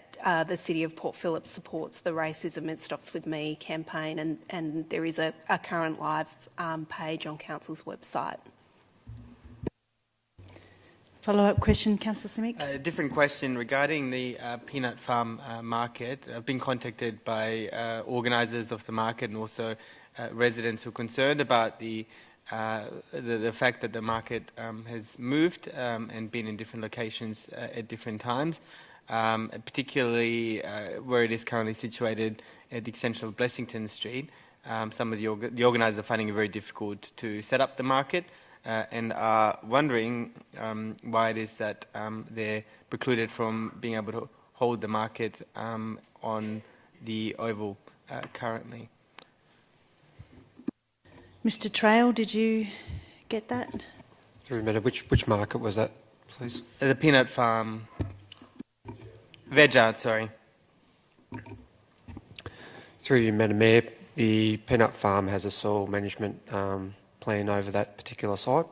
the City of Port Phillip supports the Racism It Stops With Me campaign, and there is a current live page on Council's website. Follow-up question, Councillor Simic. A different question regarding the peanut farm market. I've been contacted by organisers of the market and also residents who are concerned about the fact that the market has moved and been in different locations at different times. Particularly where it is currently situated at the extension of Blessington Street. Some of the organisers are finding it very difficult to set up the market and are wondering why it is that they're precluded from being able to hold the market on the Oval currently. Mr Trail, did you get that? Through Madam, which market was that, please? The peanut farm. Veg Art, sorry. Through you, Madam Mayor, the peanut farm has a soil management plan over that particular site,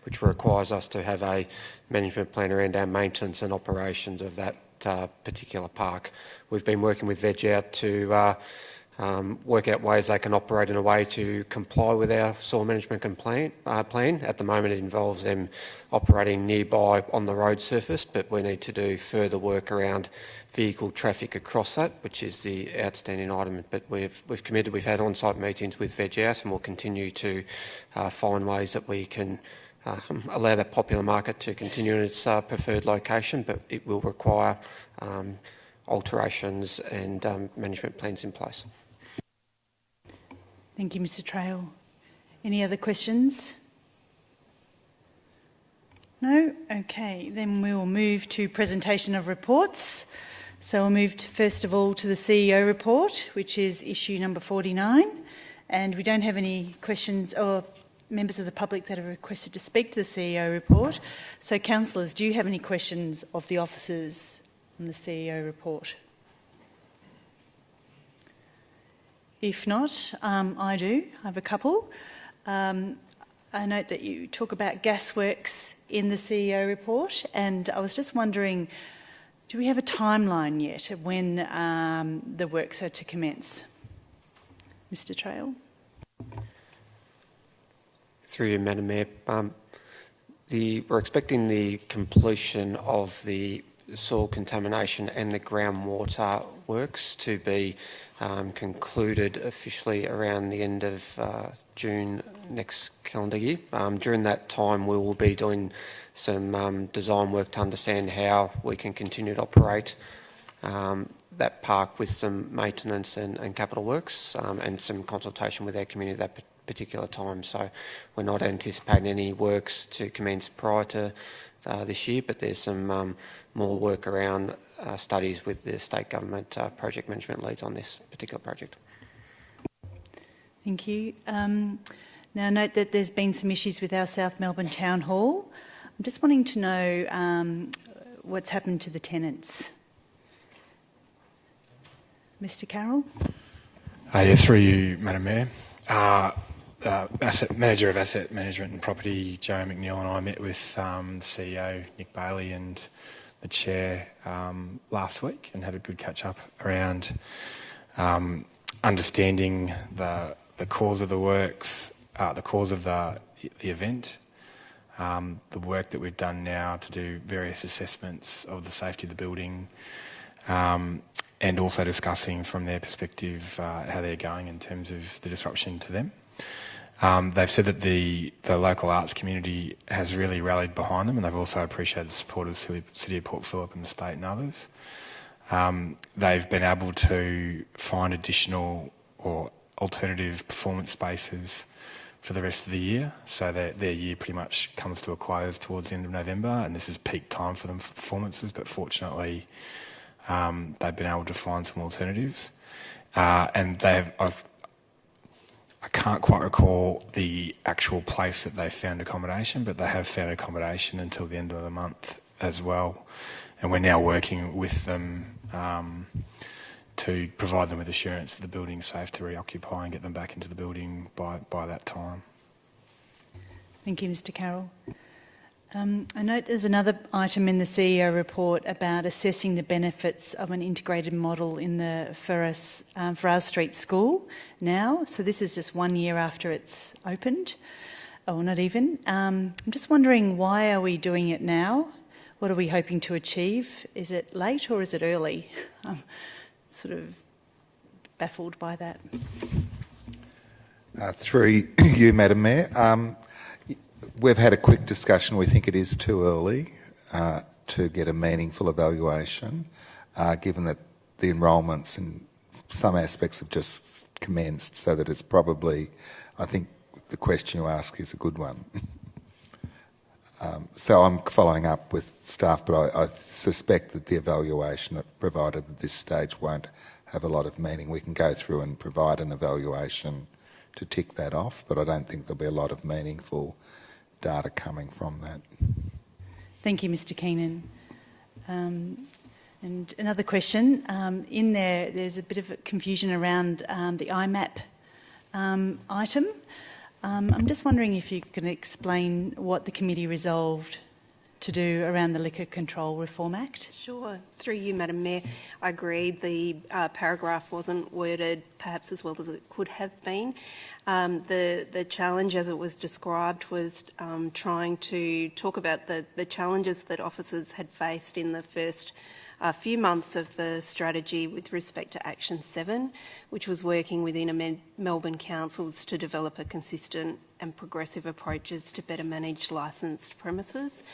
which requires us to have a management plan around our maintenance and operations of that particular park. We've been working with Veg Out to work out ways they can operate in a way to comply with our soil management plan. At the moment it involves them operating nearby on the road surface, but we need to do further work around vehicle traffic across that, which is the outstanding item. But we've committed, we've had on-site meetings with Veg Out, and we'll continue to find ways that we can allow that popular market to continue in its preferred location, but it will require alterations and management plans in place. Thank you, Mr Trail. Any other questions? No? Okay, then we will move to presentation of reports. So we'll move first of all to the CEO report, which is issue number 49. And we don't have any questions or members of the public that have requested to speak to the CEO report. So councillors, do you have any questions of the officers on the CEO report? If not, I do. I have a couple. I note that you talk about gasworks in the CEO report, and I was just wondering, do we have a timeline yet of when the works are to commence? Mr Trail. Through you, Madam Mayor. We're expecting the completion of the soil contamination and the groundwater works to be concluded officially around the end of June next calendar year. During that time, we will be doing some design work to understand how we can continue to operate that park with some maintenance and capital works and some consultation with our community at that particular time. So we're not anticipating any works to commence prior to this year, but there's some more work around studies with the state government project management leads on this particular project. Thank you. Now, note that there's been some issues with our South Melbourne Town Hall. I'm just wanting to know what's happened to the tenants. Mr. Carroll? Through you, Madam Mayor. Manager of Asset Management and Property, Joe McNeil, and I met with the CEO, Nick Bailey, and the Chair last week and had a good catch-up around understanding the cause of the works, the cause of the event, the work that we've done now to do various assessments of the safety of the building, and also discussing from their perspective how they're going in terms of the disruption to them. They've said that the local arts community has really rallied behind them, and they've also appreciated the support of the City of Port Phillip and the state and others. They've been able to find additional or alternative performance spaces for the rest of the year, so their year pretty much comes to a close towards the end of November, and this is peak time for them for performances, but fortunately they've been able to find some alternatives. And I can't quite recall the actual place that they found accommodation, but they have found accommodation until the end of the month as well. And we're now working with them to provide them with assurance that the building's safe to reoccupy and get them back into the building by that time. Thank you, Mr. Carroll. I note there's another item in the CEO report about assessing the benefits of an integrated model in the Farrar Street School now. So this is just 1 year after it's opened, or not even. I'm just wondering, why are we doing it now? What are we hoping to achieve? Is it late or is it early? I'm sort of baffled by that. Through you, Madam Mayor. We've had a quick discussion. We think it is too early to get a meaningful evaluation, given that the enrolments in some aspects have just commenced, so that it's probably, I think the question you ask is a good one. So I'm following up with staff, but I suspect that the evaluation provided at this stage won't have a lot of meaning. We can go through and provide an evaluation to tick that off, but I don't think there'll be a lot of meaningful data coming from that. Thank you, Mr. Keenan. And another question. In there's a bit of confusion around the IMAP item. I'm just wondering if you can explain what the committee resolved to do around the Liquor Control Reform Act. Sure. Through you, Madam Mayor, I agree the paragraph wasn't worded perhaps as well as it could have been. The challenge, as it was described, was trying to talk about the challenges that officers had faced in the first few months of the strategy with respect to Action 7, which was working within Melbourne councils to develop a consistent and progressive approaches to better manage licensed premises.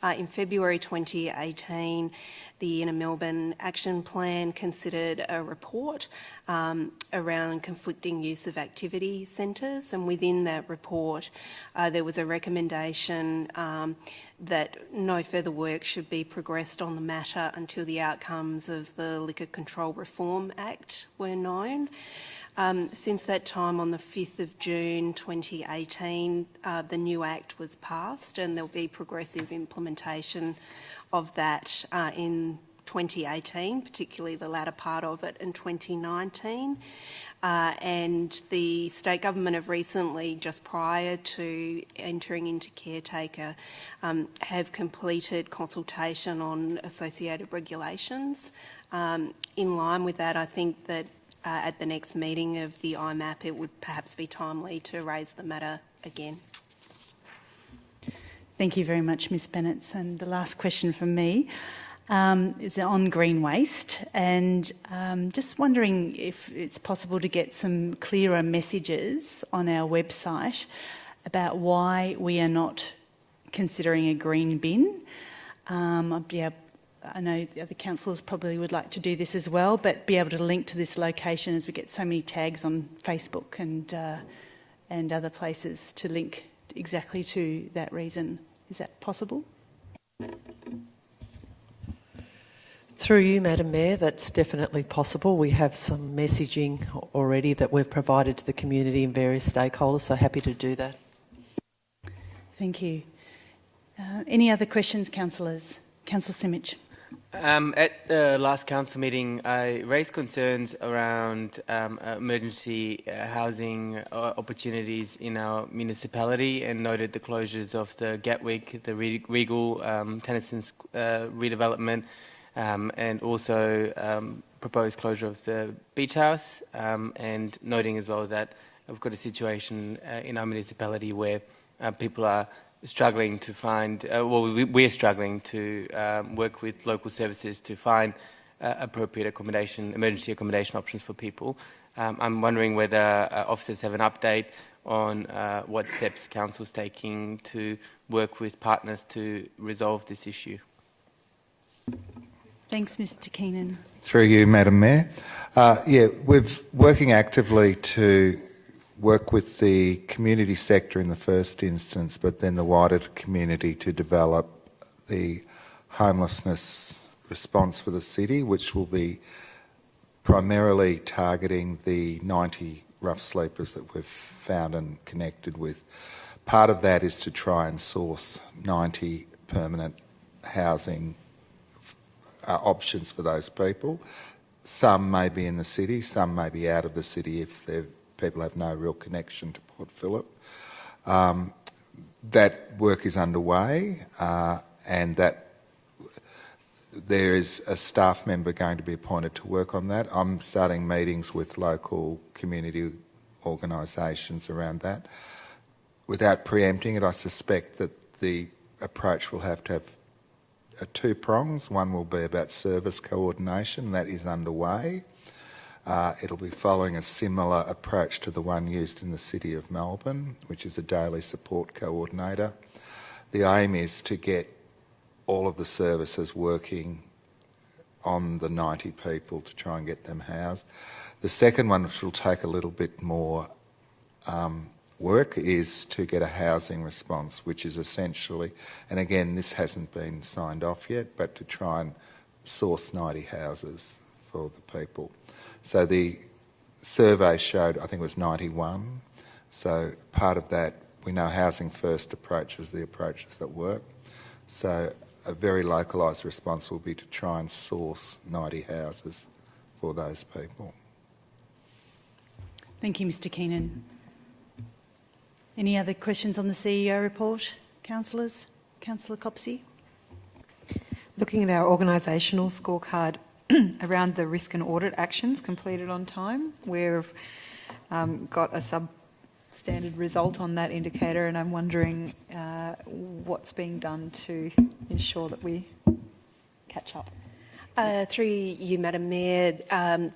In February 2018, the Inner Melbourne Action Plan considered a report around conflicting use of activity centres, and within that report there was a recommendation that no further work should be progressed on the matter until the outcomes of the Liquor Control Reform Act were known. Since that time, on the 5th of June 2018, the new Act was passed, and there'll be progressive implementation of that in 2018, particularly the latter part of it, in 2019. And the state government have recently, just prior to entering into caretaker, have completed consultation on associated regulations. In line with that, I think that at the next meeting of the IMAP, it would perhaps be timely to raise the matter again. Thank you very much, Ms Bennett. And the last question from me. is on green waste, and just wondering if it's possible to get some clearer messages on our website about why we are not considering a green bin. I know the other councillors probably would like to do this as well, but be able to link to this location, as we get so many tags on Facebook and other places to link exactly to that reason. Is that possible? Through you, Madam Mayor, that's definitely possible. We have some messaging already that we've provided to the community and various stakeholders, so happy to do that. Thank you. Any other questions, councillors? Councillor Simic. At the last council meeting, I raised concerns around emergency housing opportunities in our municipality and noted the closures of the Gatwick, the Regal, Tennyson redevelopment, and also proposed closure of the beach house, and noting as well that we've got a situation in our municipality where people are struggling to find, we're struggling to work with local services to find appropriate accommodation, emergency accommodation options for people. I'm wondering whether officers have an update on what steps council's taking to work with partners to resolve this issue. Thanks, Mr. Keenan. Through you, Madam Mayor. We're working actively to work with the community sector in the first instance, but then the wider community to develop the homelessness response for the city, which will be primarily targeting the 90 rough sleepers that we've found and connected with. Part of that is to try and source 90 permanent housing options for those people. Some may be in the city, some may be out of the city if people have no real connection to Port Phillip. That work is underway, and that there is a staff member going to be appointed to work on that. I'm starting meetings with local community organisations around that. Without preempting it, I suspect that the approach will have to have two prongs. One will be about service coordination, that is underway. It'll be following a similar approach to the one used in the City of Melbourne, which is a daily support coordinator. The aim is to get all of the services working on the 90 people to try and get them housed. The second one, which will take a little bit more work, is to get a housing response, which is essentially, and again this hasn't been signed off yet, but to try and source 90 houses for the people. So the survey showed, I think it was 91, so part of that, we know housing first approaches the approaches that work. So a very localised response will be to try and source 90 houses for those people. Thank you, Mr. Keenan. Any other questions on the CEO report, councillors? Councillor Copsey. Looking at our organisational scorecard around the risk and audit actions completed on time, we've got a substandard result on that indicator, and I'm wondering what's being done to ensure that we catch up. Through you, Madam Mayor,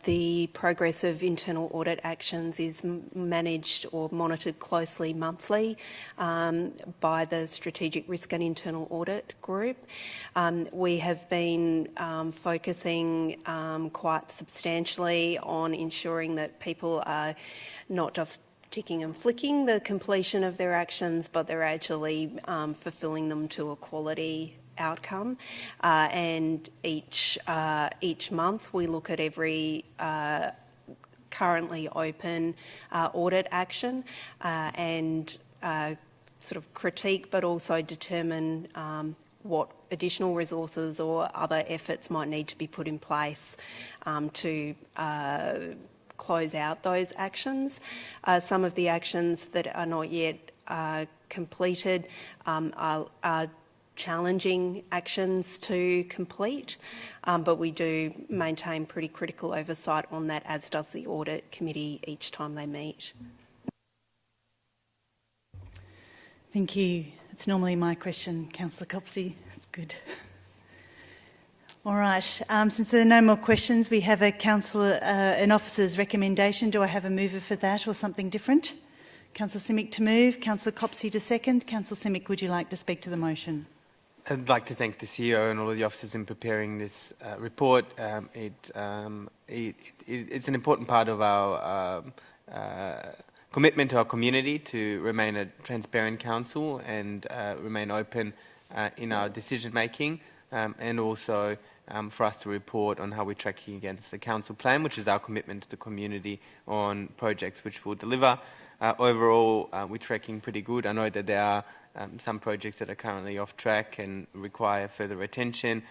the progress of internal audit actions is managed or monitored closely monthly by the Strategic Risk and Internal Audit Group. We have been focusing quite substantially on ensuring that people are not just ticking and flicking the completion of their actions, but they're actually fulfilling them to a quality outcome, and each month we look at every currently open audit action and sort of critique, but also determine what additional resources or other efforts might need to be put in place to close out those actions. Some of the actions that are not yet completed are challenging actions to complete, but we do maintain pretty critical oversight on that, as does the audit committee each time they meet. Thank you. It's normally my question, Councillor Copsey. That's good. All right. Since there are no more questions, we have an officer's recommendation. Do I have a mover for that or something different? Councillor Simic to move. Councillor Copsey to second. Councillor Simic, would you like to speak to the motion? I'd like to thank the CEO and all of the officers in preparing this report. It's an important part of our commitment to our community to remain a transparent council and remain open in our decision making, and also for us to report on how we're tracking against the council plan, which is our commitment to the community on projects which will deliver. Overall, we're tracking pretty good. I know that there are some projects that are currently off track and require further attention.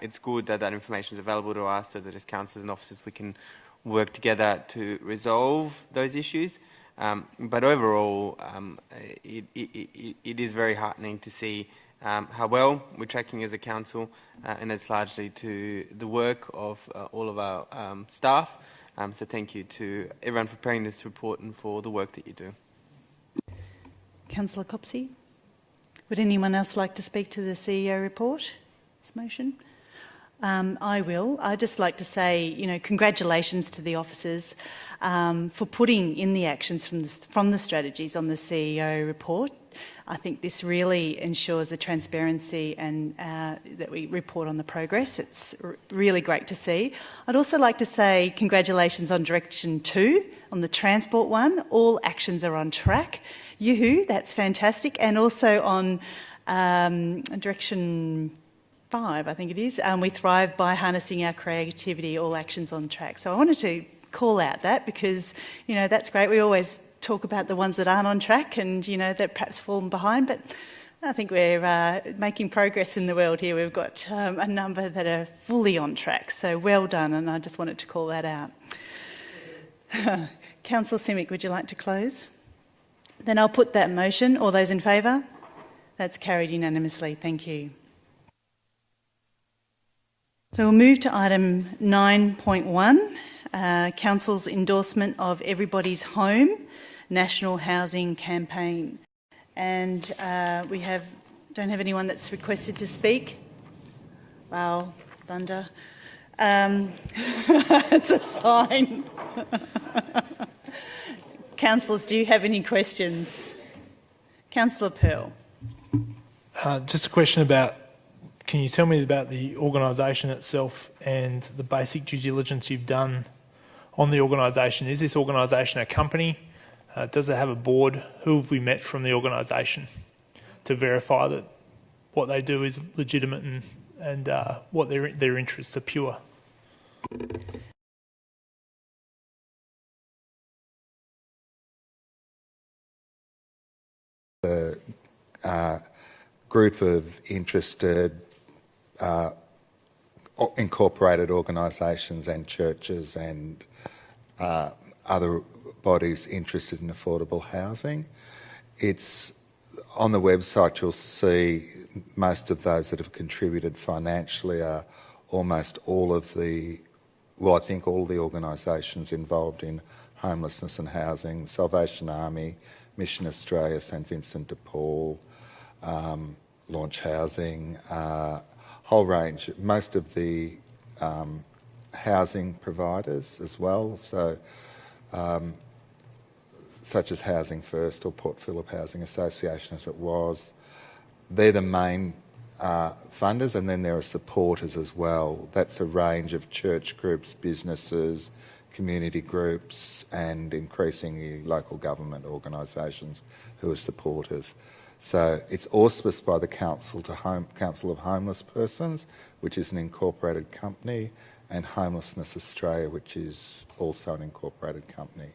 It's good that that information is available to us so that as councillors and officers we can work together to resolve those issues. But overall, it is very heartening to see how well we're tracking as a council, and it's largely to the work of all of our staff. So thank you to everyone for preparing this report and for the work that you do. Councillor Copsey, would anyone else like to speak to the CEO report, this motion? I will. I'd just like to say, congratulations to the officers for putting in the actions from the strategies on the CEO report. I think this really ensures the transparency and that we report on the progress. It's really great to see. I'd also like to say congratulations on Direction 2, on the transport one. All actions are on track. Yoo-hoo, that's fantastic. And also on Direction 5, I think it is, we thrive by harnessing our creativity, all actions on track. So I wanted to call out that because, that's great. We always talk about the ones that aren't on track and, that perhaps fallen behind, but I think we're making progress in the world here. We've got a number that are fully on track, so well done, and I just wanted to call that out. Councillor Simic, would you like to close? Then I'll put that motion. All those in favour? That's carried unanimously. Thank you. So we'll move to item 9.1, Council's endorsement of Everybody's Home National Housing Campaign. And we don't have anyone that's requested to speak. Well, thunder. It's a sign. Councillors, do you have any questions? Councillor Pearl. Just a question about, can you tell me about the organisation itself and the basic due diligence you've done on the organisation? Is this organisation a company? Does it have a board? Who have we met from the organisation to verify that what they do is legitimate and what their interests are pure? A group of interested incorporated organisations and churches and other bodies interested in affordable housing. It's on the website. You'll see most of those that have contributed financially are almost all of the, I think all the organisations involved in homelessness and housing: Salvation Army, Mission Australia, St Vincent de Paul, Launch Housing, whole range. Most of the housing providers as well, so such as Housing First or Port Phillip Housing Association as it was. They're the main funders, and then there are supporters as well. That's a range of church groups, businesses, community groups, and increasingly local government organisations who are supporters. So it's auspiced by the Council of Homeless Persons, which is an incorporated company, and Homelessness Australia, which is also an incorporated company.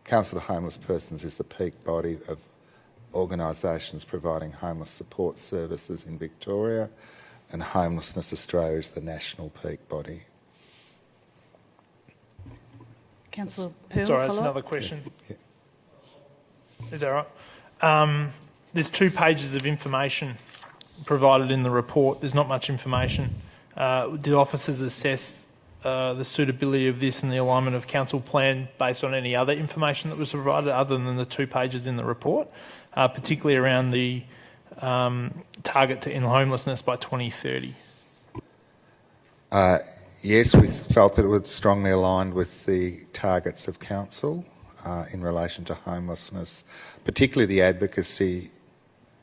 Council of Homeless Persons is the peak body of organisations providing homeless support services in Victoria, and Homelessness Australia is the national peak body. Councillor Pearl, sorry, that's follow-up? another question. Yeah. Is that right? There's 2 pages of information provided in the report. There's not much information. Did officers assess the suitability of this and the alignment of council plan based on any other information that was provided other than the 2 pages in the report, particularly around the target to end homelessness by 2030? Yes, we felt that it was strongly aligned with the targets of council in relation to homelessness, particularly the advocacy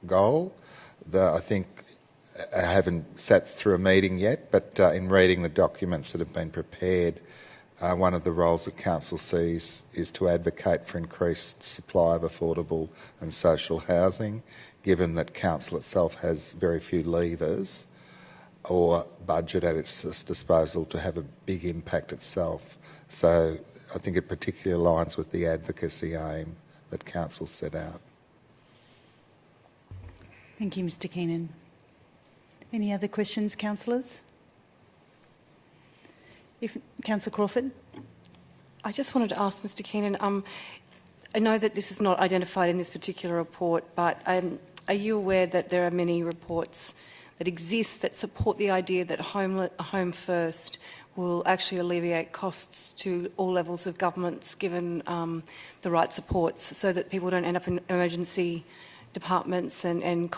goal. I think I haven't sat through a meeting yet, but in reading the documents that have been prepared, one of the roles that council sees is to advocate for increased supply of affordable and social housing, given that council itself has very few levers or budget at its disposal to have a big impact itself. So I think it particularly aligns with the advocacy aim that council set out. Thank you, Mr Keenan. Any other questions, councillors? Councillor Crawford. I just wanted to ask Mr Keenan, I know that this is not identified in this particular report, but are you aware that there are many reports that exist that support the idea that Home First will actually alleviate costs to all levels of governments given the right supports so that people don't end up in emergency departments and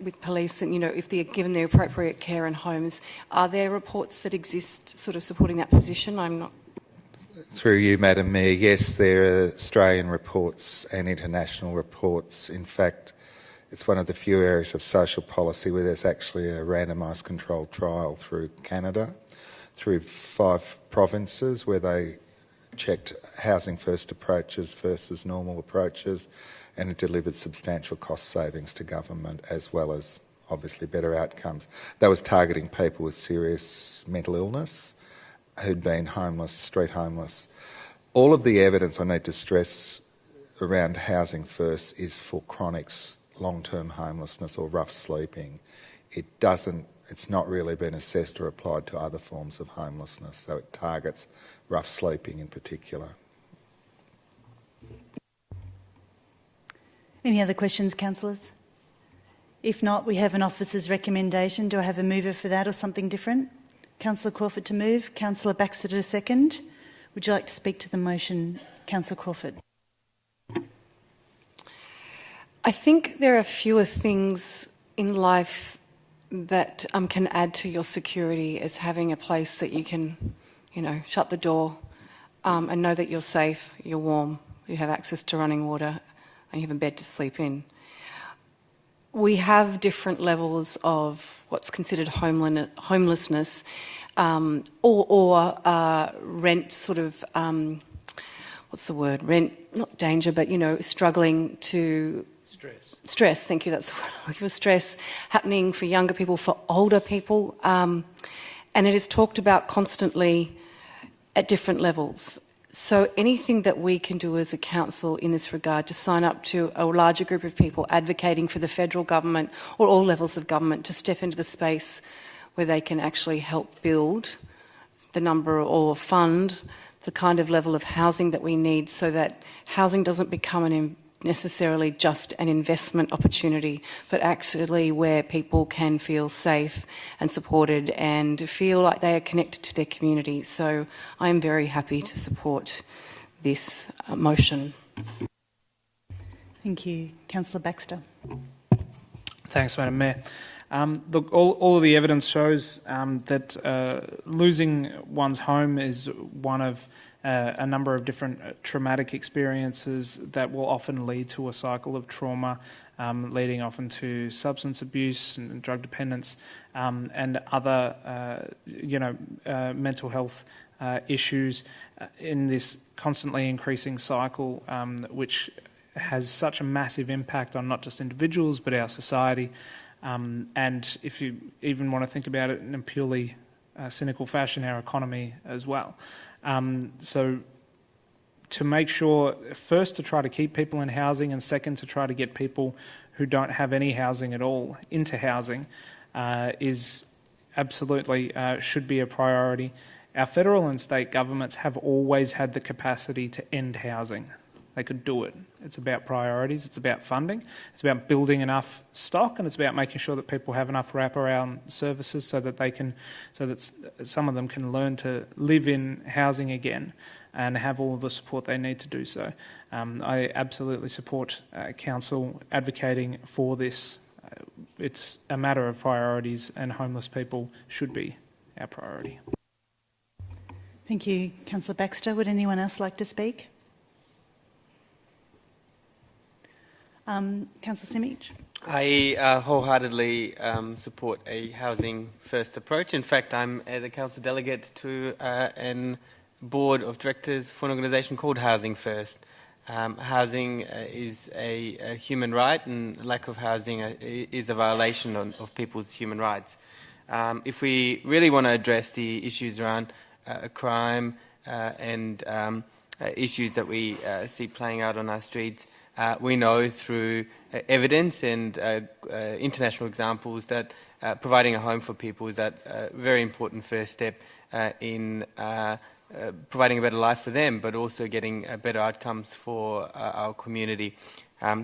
with police, and if they're given the appropriate care and homes? Are there reports that exist sort of supporting that position? I'm not. Through you, Madam Mayor, yes, there are Australian reports and international reports. In fact, it's one of the few areas of social policy where there's actually a randomised controlled trial through Canada, through 5 provinces where they checked housing first approaches versus normal approaches, and it delivered substantial cost savings to government as well as obviously better outcomes. That was targeting people with serious mental illness who'd been homeless, street homeless. All of the evidence I need to stress around housing first is for chronics, long-term homelessness or rough sleeping. It's not really been assessed or applied to other forms of homelessness, so it targets rough sleeping in particular. Any other questions, councillors? If not, we have an officer's recommendation. Do I have a mover for that or something different? Councillor Crawford to move. Councillor Baxter to second. Would you like to speak to the motion, Councillor Crawford? I think there are fewer things in life that can add to your security as having a place that you can, shut the door and know that you're safe, you're warm, you have access to running water, and you have a bed to sleep in. We have different levels of what's considered homelessness or rent sort of, what's the word? Rent, not danger, but, struggling to... Stress, thank you, that's the word I'm looking for. Stress happening for younger people, for older people. And it is talked about constantly at different levels. So anything that we can do as a council in this regard to sign up to a larger group of people advocating for the federal government or all levels of government to step into the space where they can actually help build the number or fund the kind of level of housing that we need so that housing doesn't become necessarily just an investment opportunity, but actually where people can feel safe and supported and feel like they are connected to their community. So I am very happy to support this motion. Thank you. Councillor Baxter. Thanks, Madam Mayor. Look, all of the evidence shows that losing one's home is one of a number of different traumatic experiences that will often lead to a cycle of trauma, leading often to substance abuse and drug dependence and other, mental health issues in this constantly increasing cycle, which has such a massive impact on not just individuals but our society. And if you even want to think about it in a purely cynical fashion, our economy as well. So to make sure, first, to try to keep people in housing, and second, to try to get people who don't have any housing at all into housing is absolutely should be a priority. Our federal and state governments have always had the capacity to end housing. They could do it. It's about priorities, it's about funding, it's about building enough stock, and it's about making sure that people have enough wraparound services so that some of them can learn to live in housing again and have all of the support they need to do so. I absolutely support Council advocating for this it's a matter of priorities, and homeless people should be our priority. Thank you, Councillor Baxter. Would anyone else like to speak? Councillor Simic. I wholeheartedly support a housing first approach. In fact, I'm the council delegate to an board of directors for an organisation called Housing First. Housing is a human right, and lack of housing is a violation of people's human rights. If we really want to address the issues around crime and issues that we see playing out on our streets, we know through evidence and international examples that providing a home for people is a very important first step in providing a better life for them, but also getting better outcomes for our community.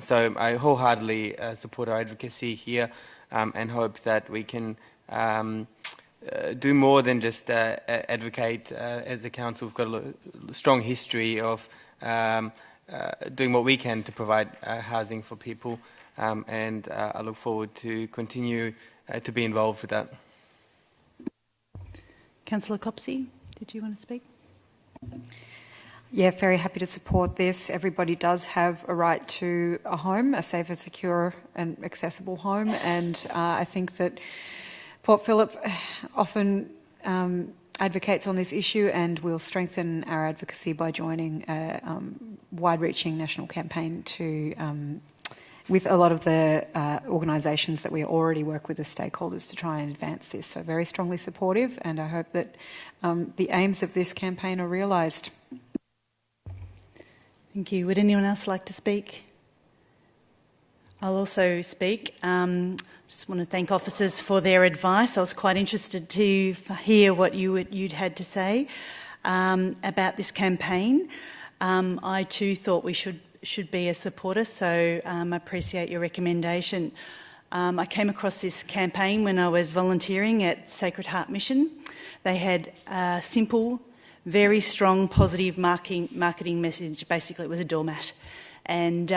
So I wholeheartedly support our advocacy here and hope that we can do more than just advocate. As a council, we've got a strong history of doing what we can to provide housing for people, and I look forward to continue to be involved with that. Councillor Copsey, did you want to speak? Yeah, very happy to support this. Everybody does have a right to a home, a safe and secure and accessible home, and I think that Port Phillip often advocates on this issue, and we'll strengthen our advocacy by joining a wide-reaching national campaign to with a lot of the organisations that we already work with as stakeholders to try and advance this. So very strongly supportive, and I hope that the aims of this campaign are realised. Thank you. Would anyone else like to speak? I'll also speak. Just want to thank officers for their advice. I was quite interested to hear what you'd had to say about this campaign. I too thought we should be a supporter, so I appreciate your recommendation. I came across this campaign when I was volunteering at Sacred Heart Mission. They had a simple, very strong, positive marketing message. Basically, it was a doormat, and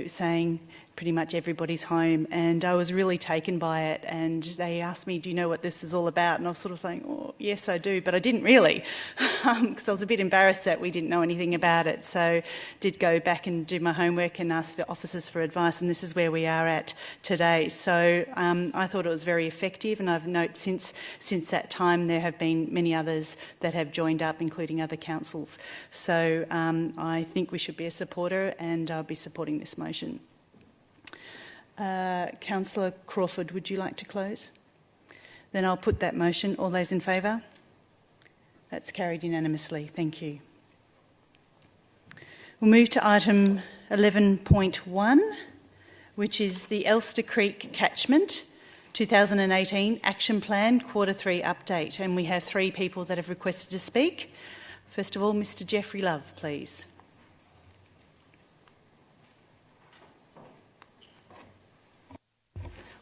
saying pretty much everybody's home, and I was really taken by it. And they asked me, do you know what this is all about? And I was sort of saying, oh, yes, I do, but I didn't really, because I was a bit embarrassed that we didn't know anything about it. So did go back and do my homework and ask the officers for advice, and this is where we are at today. So I thought it was very effective, and I've noted since that time there have been many others that have joined up, including other councils. So I think we should be a supporter, and I'll be supporting this motion. Councillor Crawford, would you like to close? Then I'll put that motion. All those in favour? That's carried unanimously. Thank you. We'll move to item 11.1, which is the Elster Creek Catchment 2018 Action Plan Quarter 3 update. And we have 3 people that have requested to speak. First of all, Mr. Jeffrey Love, please.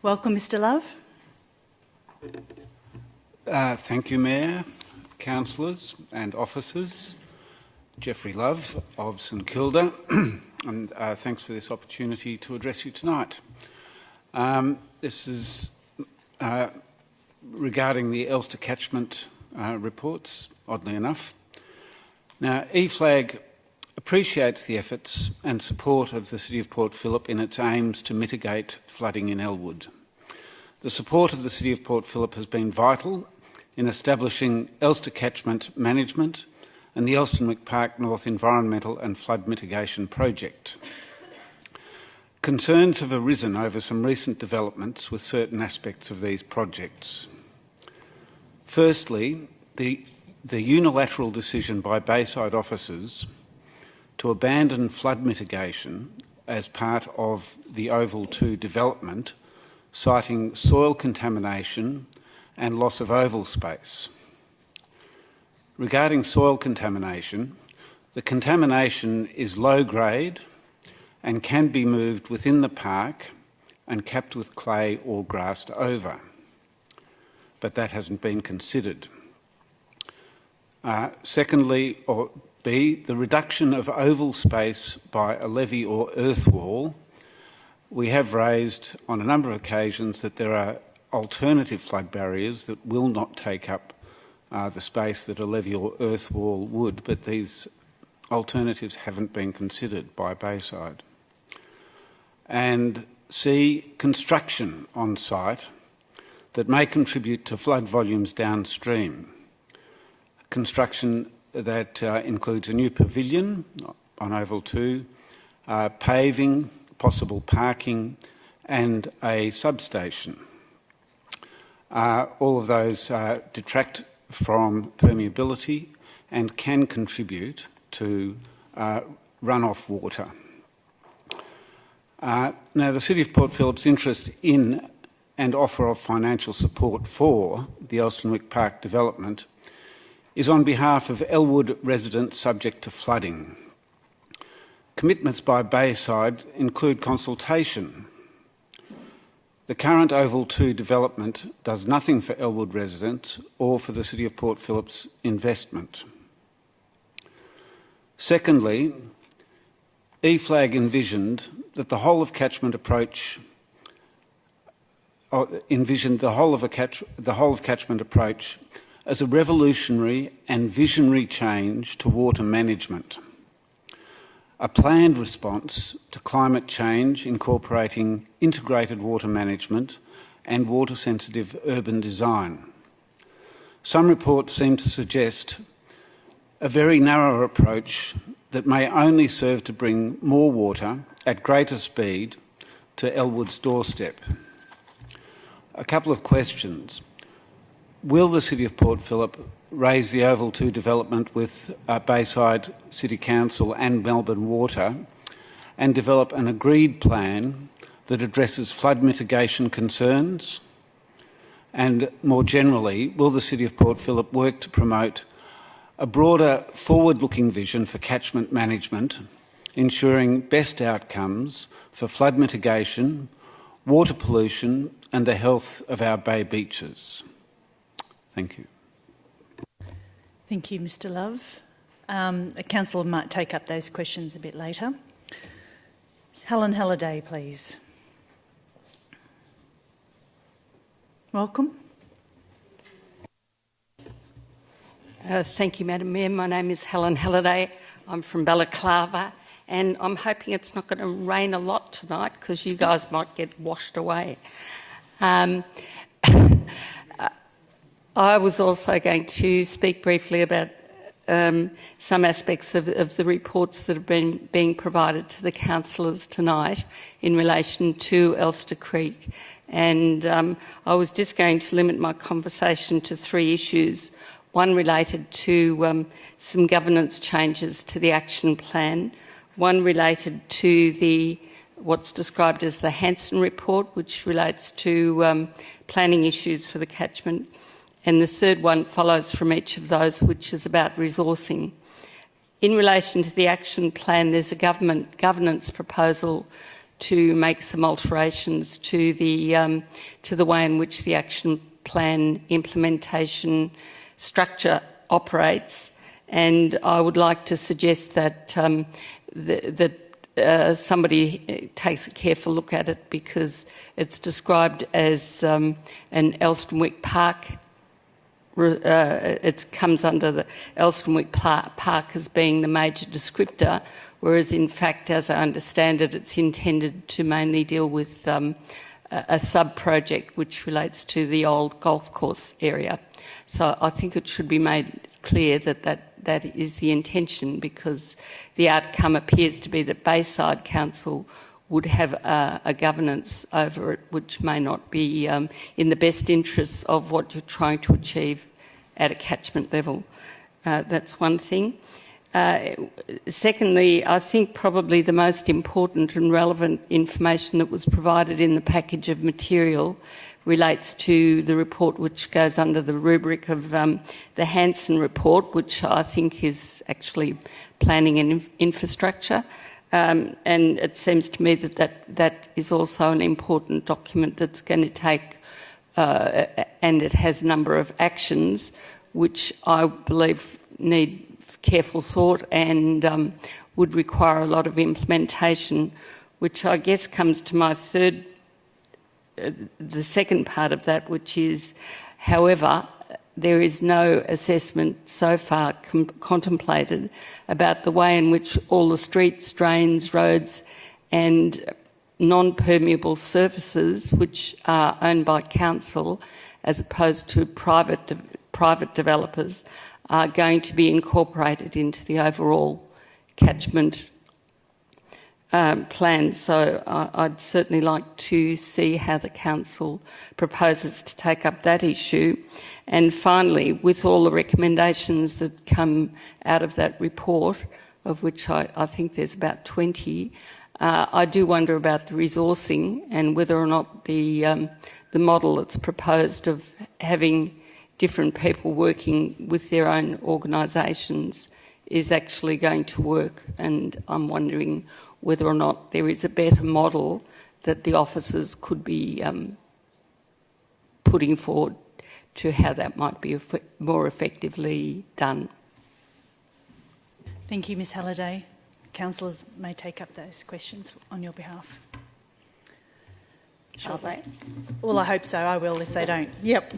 Welcome, Mr. Love. Thank you, Mayor, councillors and officers. Jeffrey Love of St Kilda, and thanks for this opportunity to address you tonight. This is regarding the Elster Catchment reports, oddly enough. Now, EFLAG appreciates the efforts and support of the City of Port Phillip in its aims to mitigate flooding in Elwood. The support of the City of Port Phillip has been vital in establishing Elster Catchment Management and the Elston McPark North Environmental and Flood Mitigation Project. Concerns have arisen over some recent developments with certain aspects of these projects. Firstly, the unilateral decision by Bayside officers to abandon flood mitigation as part of the Oval 2 development, citing soil contamination and loss of oval space. Regarding soil contamination, the contamination is low grade and can be moved within the park and capped with clay or grassed over, but that hasn't been considered. Secondly, or B, the reduction of oval space by a levee or earth wall we have raised on a number of occasions that there are alternative flood barriers that will not take up the space that a levee or earth wall would, but these alternatives haven't been considered by Bayside. And C, construction on site that may contribute to flood volumes downstream. Construction that includes a new pavilion on Oval 2, paving, possible parking, and a substation. All of those detract from permeability and can contribute to runoff water. Now, the City of Port Phillip's interest in and offer of financial support for the Elsternwick Park development is on behalf of Elwood residents subject to flooding. Commitments by Bayside include consultation. The current Oval 2 development does nothing for Elwood residents or for the City of Port Phillip's investment. Secondly, EFLAG envisioned that the whole of catchment approach catchment approach as a revolutionary and visionary change to water management, a planned response to climate change incorporating integrated water management and water-sensitive urban design. Some reports seem to suggest a very narrow approach that may only serve to bring more water at greater speed to Elwood's doorstep. A couple of questions. Will the City of Port Phillip raise the Oval 2 development with Bayside City Council and Melbourne Water and develop an agreed plan that addresses flood mitigation concerns? And more generally, will the City of Port Phillip work to promote a broader forward-looking vision for catchment management, ensuring best outcomes for flood mitigation, water pollution and the health of our bay beaches? Thank you. Thank you, Mr Love. The councillor might take up those questions a bit later. Helen Halliday, please. Welcome. Thank you, Madam Mayor. My name is Helen Halliday. I'm from Balaclava, and I'm hoping it's not going to rain a lot tonight because you guys might get washed away. I was also going to speak briefly about some aspects of the reports that have been being provided to the councillors tonight in relation to Elster Creek. And I was just going to limit my conversation to 3 issues. One related to some governance changes to the action plan. One related to what's described as the Hansen report, which relates to planning issues for the catchment. And the third one follows from each of those, which is about resourcing. In relation to the action plan, there's a governance proposal to make some alterations to the way in which the action plan implementation structure operates, and I would like to suggest that somebody takes a careful look at it, because it's described as an Elsternwick Park. It comes under the Elsternwick Park as being the major descriptor, whereas in fact, as I understand it, it's intended to mainly deal with a sub-project which relates to the old golf course area. So I think it should be made clear that is the intention, because the outcome appears to be that Bayside Council would have a governance over it, which may not be in the best interests of what you're trying to achieve at a catchment level. That's one thing. Secondly, I think probably the most important and relevant information that was provided in the package of material relates to the report which goes under the rubric of the Hansen report, which I think is actually planning and infrastructure. And it seems to me that is also an important document that's going to take, and it has a number of actions which I believe need careful thought and would require a lot of implementation, which I guess comes to my the second part of that, which is, however, there is no assessment so far contemplated about the way in which all the streets, drains, roads and non-permeable surfaces, which are owned by council as opposed to private developers, are going to be incorporated into the overall catchment plan. So I'd certainly like to see how the council proposes to take up that issue. And finally, with all the recommendations that come out of that report, of which I think there's about 20, I do wonder about the resourcing and whether or not the model that's proposed of having different people working with their own organisations is actually going to work. And I'm wondering whether or not there is a better model that the officers could be putting forward to how that might be more effectively done. Thank you, Ms Halliday. Councillors may take up those questions on your behalf. Shall they? Well, I hope so. I will if they don't. Yep.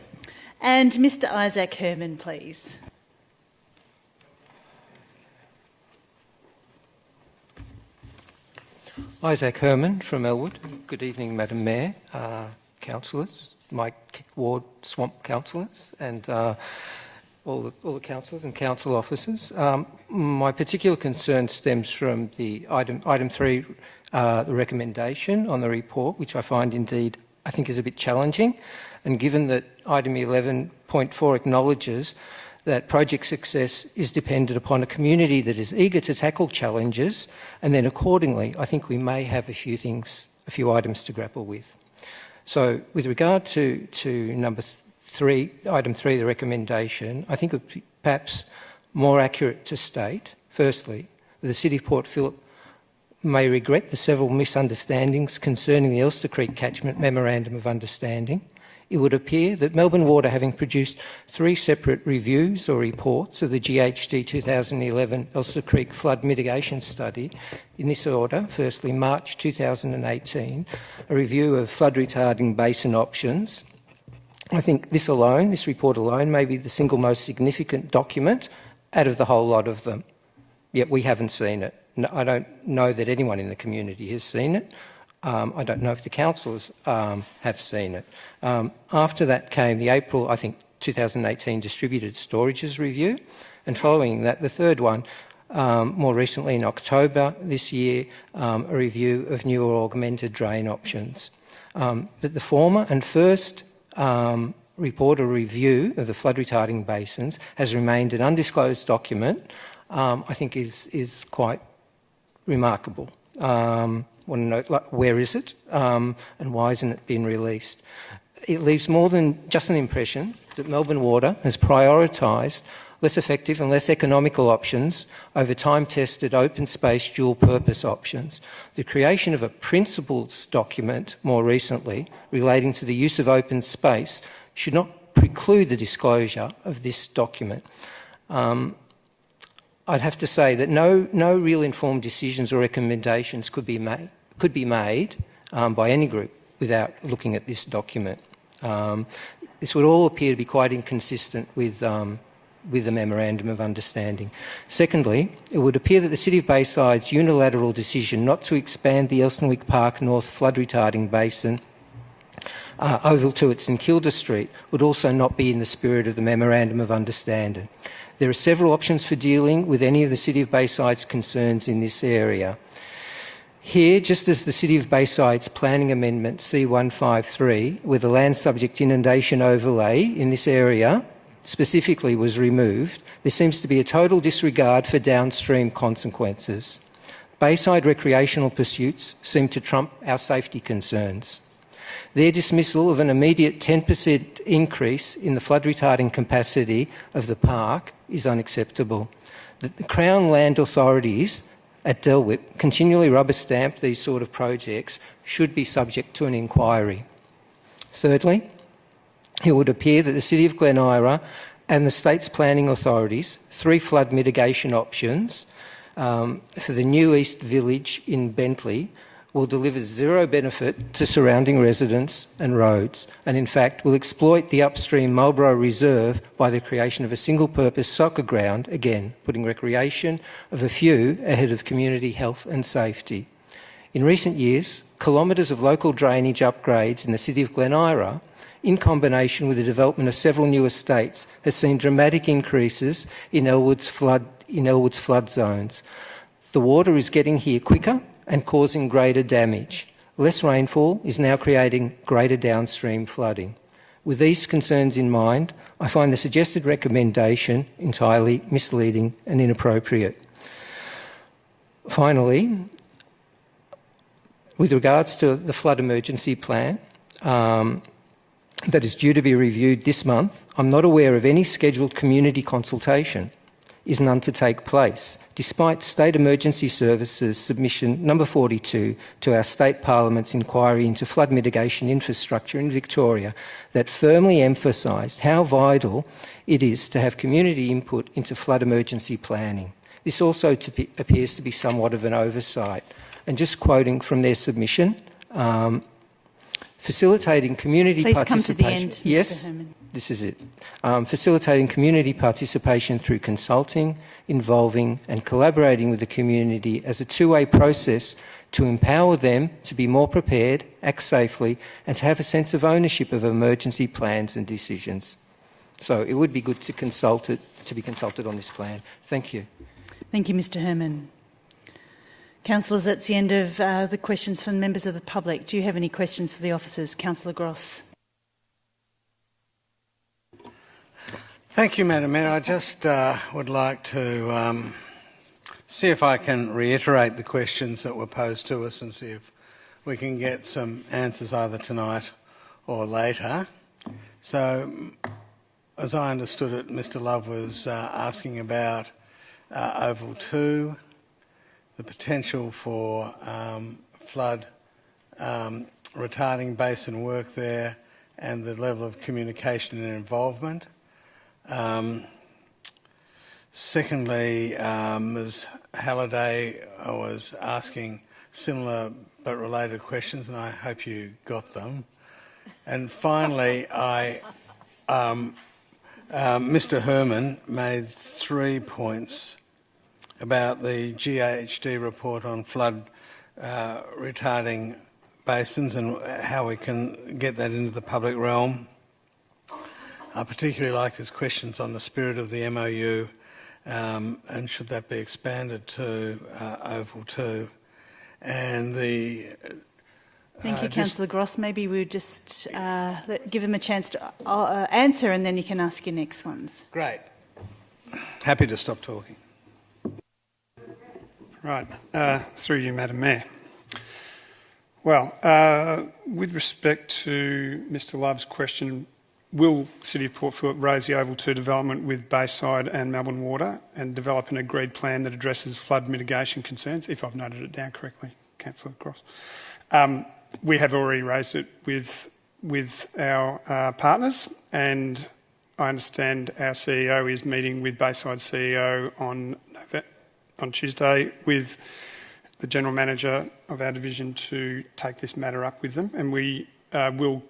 And Mr Isaac Herman, please. Isaac Herman from Elwood. Good evening, Madam Mayor, councillors, my ward swamp councillors, and all the councillors and council officers. My particular concern stems from the item 3, the recommendation on the report, which I find indeed I think is a bit challenging. And given that item 11.4 acknowledges that project success is dependent upon a community that is eager to tackle challenges, and then accordingly, I think we may have a few items to grapple with. So with regard to number 3, item 3, the recommendation, I think it would be perhaps more accurate to state, firstly, that the City of Port Phillip may regret the several misunderstandings concerning the Elster Creek Catchment Memorandum of Understanding. It would appear that Melbourne Water, having produced 3 separate reviews or reports of the GHD 2011 Elster Creek Flood Mitigation Study, in this order, firstly March 2018, a review of flood retarding basin options. I think this report alone, may be the single most significant document out of the whole lot of them. Yet we haven't seen it. I don't know that anyone in the community has seen it. I don't know if the councillors have seen it. After that came the April, I think, 2018 Distributed Storages Review, and following that, the third one, more recently in October this year, a review of new or augmented drain options. That the former and first report or review of the flood retarding basins has remained an undisclosed document, I think is quite remarkable. Want to know, where is it and why hasn't it been released? It leaves more than just an impression that Melbourne Water has prioritised less effective and less economical options over time-tested open space dual-purpose options. The creation of a principles document more recently relating to the use of open space should not preclude the disclosure of this document. I'd have to say that no real informed decisions or recommendations could be made by any group without looking at this document. This would all appear to be quite inconsistent with the Memorandum of Understanding. Secondly, it would appear that the City of Bayside's unilateral decision not to expand the Elsternwick Park North flood retarding basin over to its in Kilda Street would also not be in the spirit of the Memorandum of Understanding. There are several options for dealing with any of the City of Bayside's concerns in this area. Here, just as the City of Bayside's Planning Amendment C153, where the land subject inundation overlay in this area specifically was removed, there seems to be a total disregard for downstream consequences. Bayside recreational pursuits seem to trump our safety concerns. Their dismissal of an immediate 10% increase in the flood retarding capacity of the park is unacceptable. The Crown Land Authorities at Delwip continually rubber stamp these sort of projects should be subject to an inquiry. Thirdly, it would appear that the City of Glen Eira and the state's planning authorities, 3 flood mitigation options for the new East Village in Bentley, will deliver zero benefit to surrounding residents and roads, and in fact will exploit the upstream Marlborough Reserve by the creation of a single-purpose soccer ground, again putting recreation of a few ahead of community health and safety. In recent years, kilometres of local drainage upgrades in the city of Glen Eira, in combination with the development of several new estates, has seen dramatic increases in Elwood's flood zones. The water is getting here quicker and causing greater damage. Less rainfall is now creating greater downstream flooding. With these concerns in mind, I find the suggested recommendation entirely misleading and inappropriate. Finally, with regards to the flood emergency plan that is due to be reviewed this month, I'm not aware of any scheduled community consultation. Is none to take place, despite State Emergency Services submission number 42 to our State Parliament's inquiry into flood mitigation infrastructure in Victoria that firmly emphasised how vital it is to have community input into flood emergency planning. This also appears to be somewhat of an oversight. And just quoting from their submission, facilitating community participation. Please come to the end, Mr. Herman. This is it. Facilitating community participation through consulting, involving and collaborating with the community as a two-way process to empower them to be more prepared, act safely and to have a sense of ownership of emergency plans and decisions. So it would be good to be consulted on this plan. Thank you. Thank you, Mr. Herman. Councillors, that's the end of the questions from members of the public. Do you have any questions for the officers? Councillor Gross. Thank you, Madam Mayor. I just would like to see if I can reiterate the questions that were posed to us and see if we can get some answers either tonight or later. So, as I understood it, Mr Love was asking about Oval 2, the potential for flood retarding basin work there and the level of communication and involvement. Secondly, Ms Halliday was asking similar but related questions, and I hope you got them. And finally, Mr Herman made 3 points about the GHD report on flood retarding basins and how we can get that into the public realm. I particularly liked his questions on the spirit of the MOU and should that be expanded to Oval 2. And the... Thank you, Councillor Gross. Maybe we'll just give him a chance to answer and then you can ask your next ones. Great. Happy to stop talking. Right. Through you, Madam Mayor. Well, with respect to Mr Love's question, will City of Port Phillip raise the Oval 2 development with Bayside and Melbourne Water and develop an agreed plan that addresses flood mitigation concerns, if I've noted it down correctly, Councillor Gross? We have already raised it with our partners, and I understand our CEO is meeting with Bayside CEO on Tuesday with the General Manager of our division to take this matter up with them, and we will...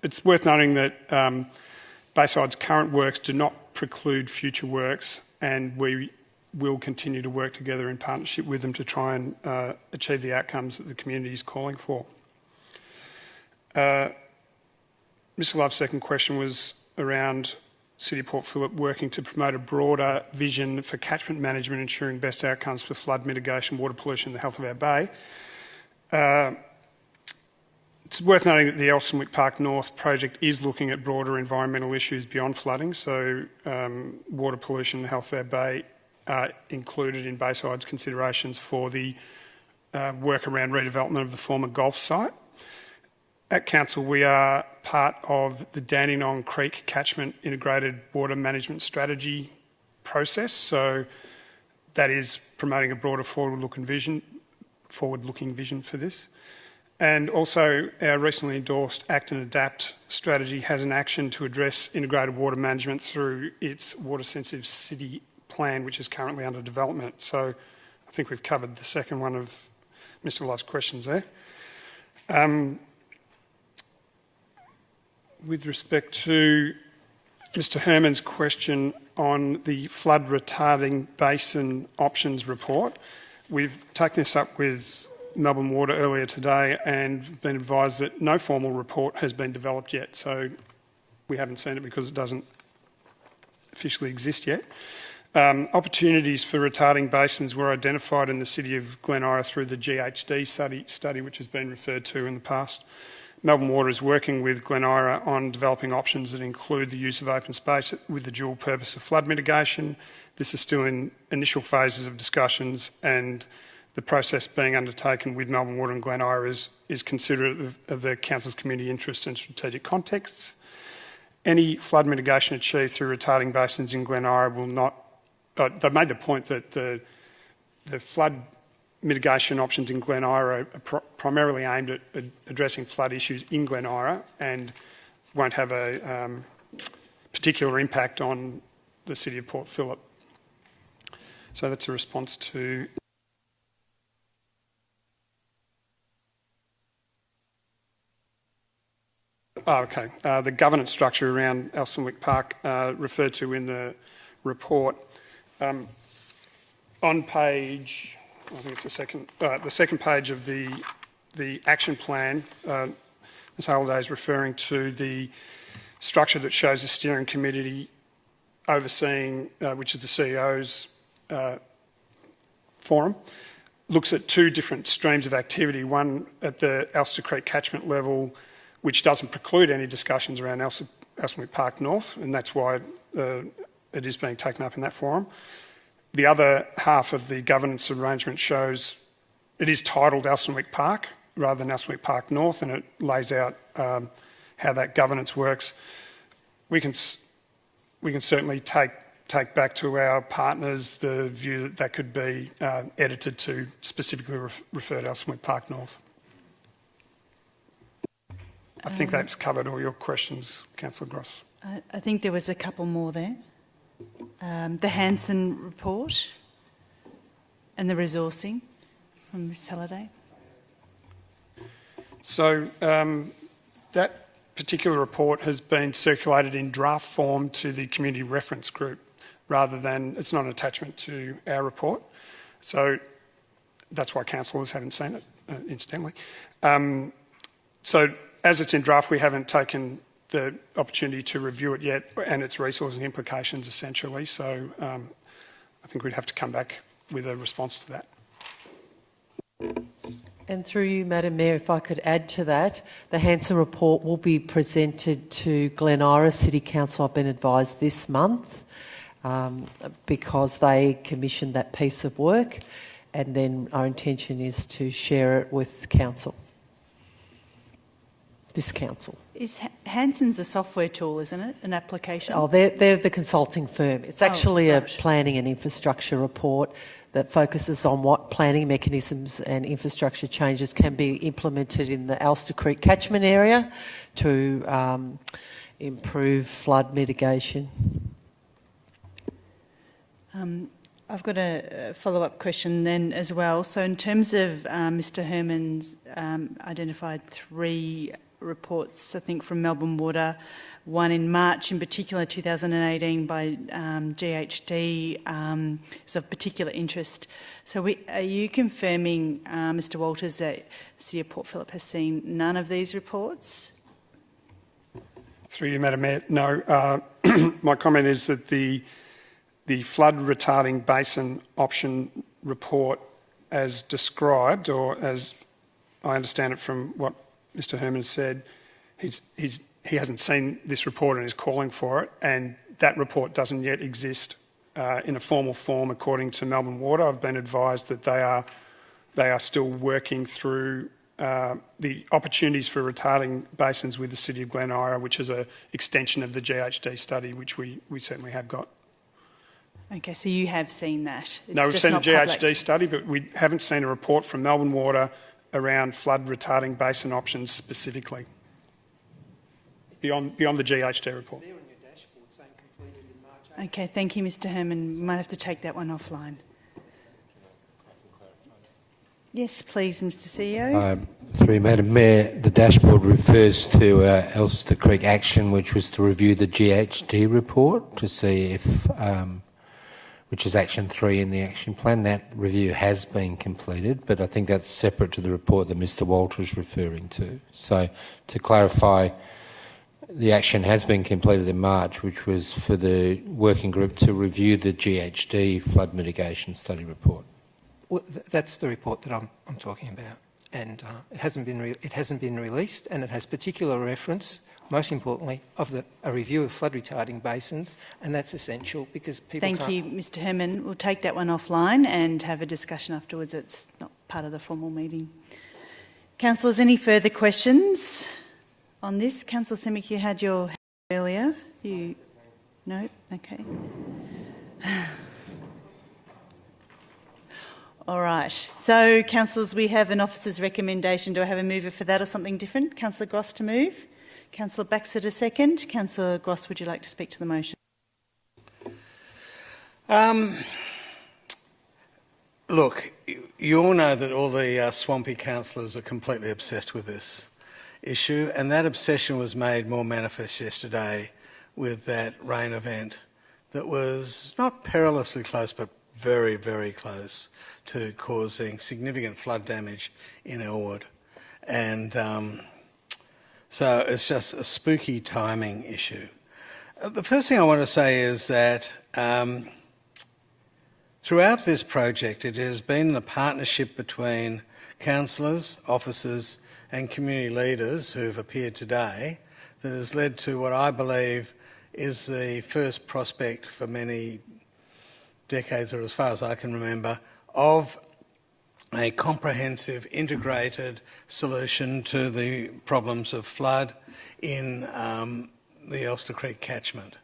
It's worth noting that Bayside's current works do not preclude future works, and we will continue to work together in partnership with them to try and achieve the outcomes that the community is calling for. Mr Love's second question was around City of Port Phillip working to promote a broader vision for catchment management, ensuring best outcomes for flood mitigation, water pollution and the health of our bay. It's worth noting that the Elster Park North project is looking at broader environmental issues beyond flooding, so water pollution and the health of our bay are included in Bayside's considerations for the work around redevelopment of the former golf site. At Council, we are part of the Dandenong Creek Catchment Integrated Water Management Strategy process, so that is promoting a broader forward-looking vision for this. And also, our recently endorsed Act and Adapt strategy has an action to address integrated water management through its water-sensitive city plan, which is currently under development. So I think we've covered the second one of Mr Love's questions there. With respect to Mr Herman's question on the flood retarding basin options report, we've taken this up with Melbourne Water earlier today and been advised that no formal report has been developed yet, so we haven't seen it because it doesn't officially exist yet. Opportunities for retarding basins were identified in the City of Glen Eira through the GHD study which has been referred to in the past. Melbourne Water is working with Glen Eira on developing options that include the use of open space with the dual purpose of flood mitigation. This is still in initial phases of discussions, and the process being undertaken with Melbourne Water and Glen Eira is considerate of the Council's community interests and strategic contexts. Any flood mitigation achieved through retarding basins in Glen Eira will not... They've made the point that the flood mitigation options in Glen Eira are primarily aimed at addressing flood issues in Glen Eira and won't have a particular impact on the City of Port Phillip. So that's a response to... Oh, okay. The governance structure around Elster Park referred to in the report. On page... I think it's the second page of the action plan, Ms Halliday is referring to the structure that shows the steering committee overseeing, which is the CEO's forum, looks at two different streams of activity, one at the Elster Creek catchment level, which doesn't preclude any discussions around Elster Park North, and that's why it is being taken up in that forum. The other half of the governance arrangement shows it is titled Elsternwick Park rather than Elsternwick Park North, and it lays out how that governance works. We can certainly take back to our partners the view that that could be edited to specifically refer to Elsternwick Park North. I think that's covered all your questions, Councillor Gross. I think there was a couple more there. The Hansen report and the resourcing from Ms Halliday. So that particular report has been circulated in draft form to the community reference group rather than, it's not an attachment to our report. So that's why councillors haven't seen it, incidentally. So as it's in draft, we haven't taken the opportunity to review it yet and its resources and implications essentially. So I think we'd have to come back with a response to that. And through you, Madam Mayor, if I could add to that, the Hansen report will be presented to Glen Eira City Council, I've been advised, this month because they commissioned that piece of work, and then our intention is to share it with Council. This council. Is Hansen's a software tool, isn't it? An application? Oh, they're the consulting firm. It's actually a planning and infrastructure report that focuses on what planning mechanisms and infrastructure changes can be implemented in the Elster Creek catchment area to improve flood mitigation. I've got a follow-up question then as well. So in terms of Mr Herman's identified 3 reports, I think from Melbourne Water, one in March in particular, 2018 by GHD, is of particular interest. So are you confirming, Mr Walters, that City of Port Phillip has seen none of these reports? Through you, Madam Mayor, no. My comment is that the flood retarding basin option report as described, or as I understand it from what Mr Herman said, he hasn't seen this report and is calling for it, and that report doesn't yet exist in a formal form according to Melbourne Water. I've been advised that they are still working through the opportunities for retarding basins with the City of Glen Eira, which is an extension of the GHD study, which we certainly have got. Okay, so you have seen that? No, we've seen the GHD study, but we haven't seen a report from Melbourne Water around flood retarding basin options specifically, beyond the GHD report. Okay, thank you, Mr Herman. We might have to take that one offline. Yes, please, Mr CEO. Through Madam Mayor, the dashboard refers to Elster Creek action, which was to review the GHD report to see if, which is action 3 in the action plan. That review has been completed, but I think that's separate to the report that Mr Walter is referring to. So to clarify, the action has been completed in March, which was for the working group to review the GHD flood mitigation study report. Well, that's the report that I'm talking about, and it hasn't been released, and it has particular reference, most importantly, of a review of flood retarding basins, and that's essential because people. Thank you, Mr. Herman. We'll take that one offline and have a discussion afterwards. It's not part of the formal meeting. Councillors, any further questions on this? Councillor Simic, you had your hand earlier. No? Okay. All right. So, councillors, we have an officer's recommendation. Do I have a mover for that or something different? Councillor Gross to move. Councillor Baxter to second. Councillor Gross, would you like to speak to the motion? Look, you all know that all the swampy councillors are completely obsessed with this issue, and that obsession was made more manifest yesterday with that rain event that was not perilously close, but very, very close to causing significant flood damage in Elwood. And so it's just a spooky timing issue. The first thing I want to say is that throughout this project, it has been the partnership between councillors, officers and community leaders who've appeared today that has led to what I believe is the first prospect for many decades, or as far as I can remember, of a comprehensive, integrated solution to the problems of flood in the Elster Creek catchment.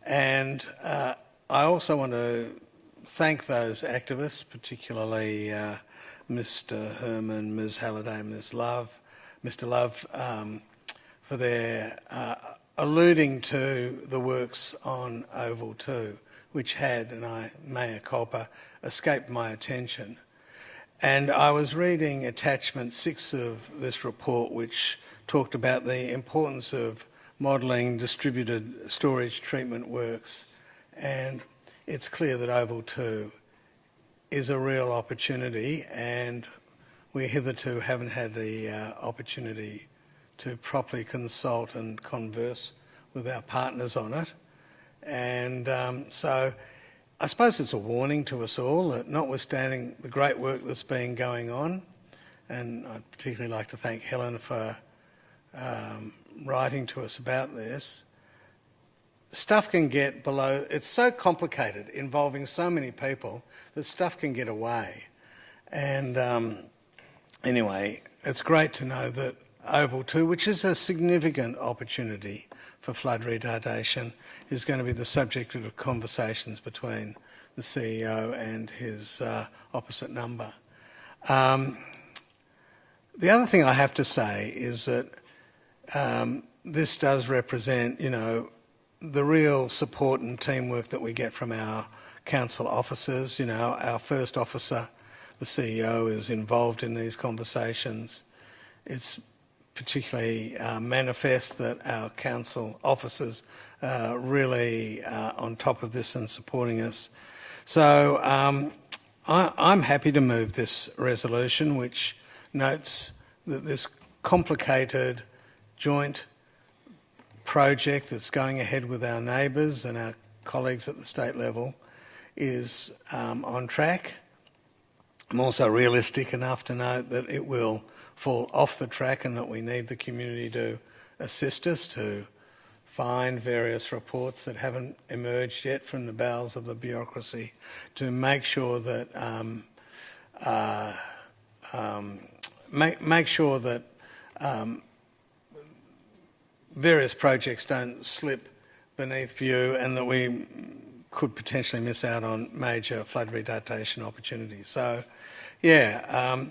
And I also want to thank those activists, particularly Mr Herman, Ms Halliday, Mr Love, for their alluding to the works on Oval 2, which had, and I mea culpa, escaped my attention. And I was reading attachment 6 of this report, which talked about the importance of modelling distributed storage treatment works. And it's clear that Oval 2 is a real opportunity, and we hitherto haven't had the opportunity to properly consult and converse with our partners on it. And so I suppose it's a warning to us all that, notwithstanding the great work that's been going on, and I'd particularly like to thank Helen for writing to us about this, stuff can get below. It's so complicated, involving so many people, that stuff can get away. And anyway, it's great to know that Oval 2, which is a significant opportunity for flood retardation, is going to be the subject of conversations between the CEO and his opposite number. The other thing I have to say is that this does represent, you know, the real support and teamwork that we get from our council officers. You know, our first officer, the CEO, is involved in these conversations. It's particularly manifest that our council officers are really on top of this and supporting us. So I'm happy to move this resolution, which notes that this complicated joint project that's going ahead with our neighbours and our colleagues at the state level is on track. I'm also realistic enough to note that it will fall off the track and that we need the community to assist us to find various reports that haven't emerged yet from the bowels of the bureaucracy to make sure that various projects don't slip beneath view and that we could potentially miss out on major flood retardation opportunities. So, yeah,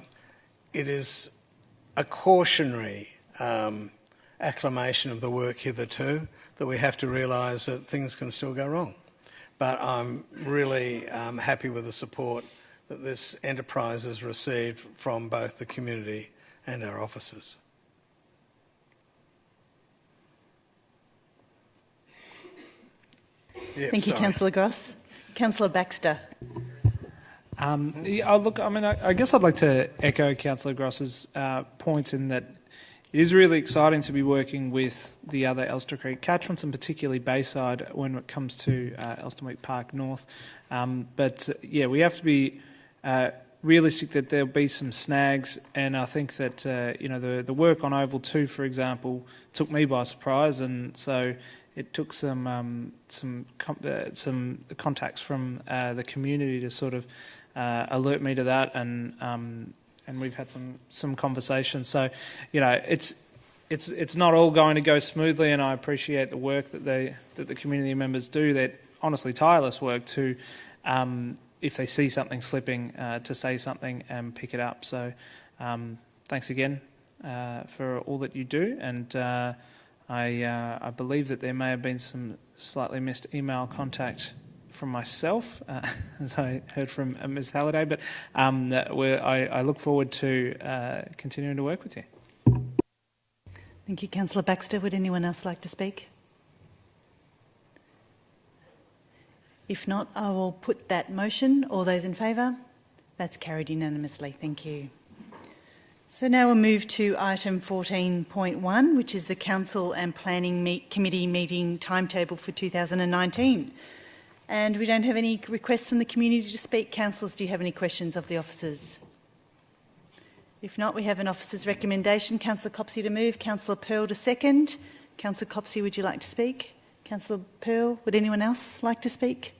it is a cautionary acclamation of the work hitherto, that we have to realise that things can still go wrong. But I'm really happy with the support that this enterprise has received from both the community and our officers. Yep, Thank you, Councillor Gross. Councillor Baxter. I guess I'd like to echo Councillor Gross's points in that it is really exciting to be working with the other Elster Creek catchments, and particularly Bayside when it comes to Elstonwick Park North. We have to be realistic that there'll be some snags, and I think that the work on Oval 2, for example, took me by surprise, and so it took some contacts from the community to sort of alert me to that, and we've had some conversations. So, it's not all going to go smoothly, and I appreciate the work that the community members do. That honestly tireless work to, if they see something slipping, to say something and pick it up. So, thanks again for all that you do, and I believe that there may have been some slightly missed email contact from myself, as I heard from Ms Halliday, but I look forward to continuing to work with you. Thank you, Councillor Baxter. Would anyone else like to speak? If not, I will put that motion. All those in favour? That's carried unanimously. Thank you. So now we'll move to item 14.1, which is the Council and Planning Committee meeting timetable for 2019. And we don't have any requests from the community to speak. Councillors, do you have any questions of the officers? If not, we have an officer's recommendation. Councillor Copsey to move, Councillor Pearl to second. Councillor Copsey, would you like to speak? Councillor Pearl, would anyone else like to speak?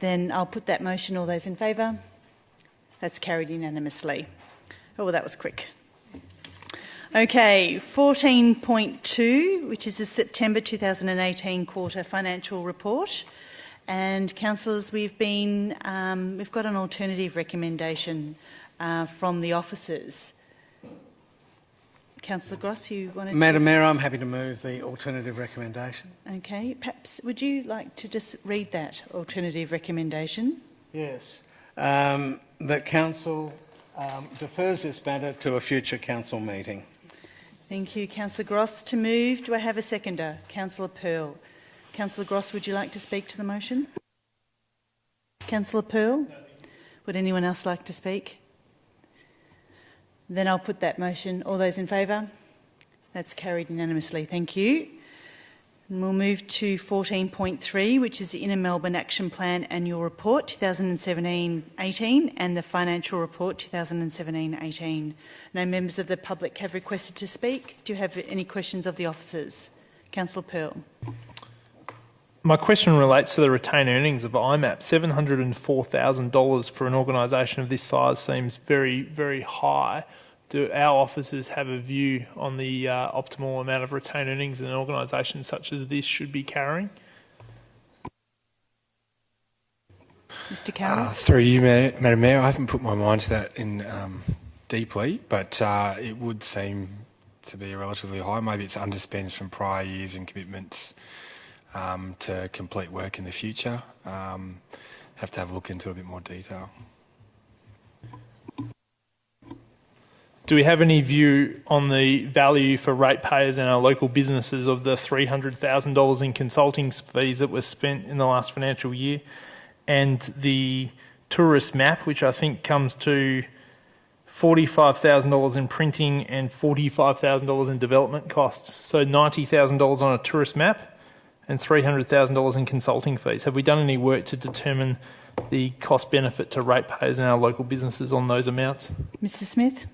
Then I'll put that motion. All those in favour? That's carried unanimously. Oh, well, that was quick. Okay, 14.2, which is the September 2018 quarter financial report. And councillors, we've got an alternative recommendation from the officers. Councillor Gross, you wanted to... Madam Mayor, I'm happy to move the alternative recommendation. Okay, perhaps would you like to just read that alternative recommendation? Yes. That council defers this matter to a future council meeting. Thank you. Councillor Gross to move. Do I have a seconder? Councillor Pearl. Councillor Gross, would you like to speak to the motion? Councillor Pearl? Would anyone else like to speak? Then I'll put that motion. All those in favour? That's carried unanimously. Thank you. And we'll move to 14.3, which is the Inner Melbourne Action Plan Annual Report 2017-18 and the Financial Report 2017-18. No members of the public have requested to speak. Do you have any questions of the officers? Councillor Pearl. My question relates to the retained earnings of IMAP. $704,000 for an organisation of this size seems very, very high. Do our officers have a view on the optimal amount of retained earnings an organisation such as this should be carrying? Mr Carroll. Through you, Madam Mayor, I haven't put my mind to that in deeply, but it would seem to be relatively high. Maybe it's underspends from prior years and commitments to complete work in the future. Have to have a look into a bit more detail. Do we have any view on the value for ratepayers and our local businesses of the $300,000 in consulting fees that were spent in the last financial year, and the tourist map, which I think comes to $45,000 in printing and $45,000 in development costs? So $90,000 on a tourist map and $300,000 in consulting fees. Have we done any work to determine the cost benefit to ratepayers and our local businesses on those amounts? Mr Smith.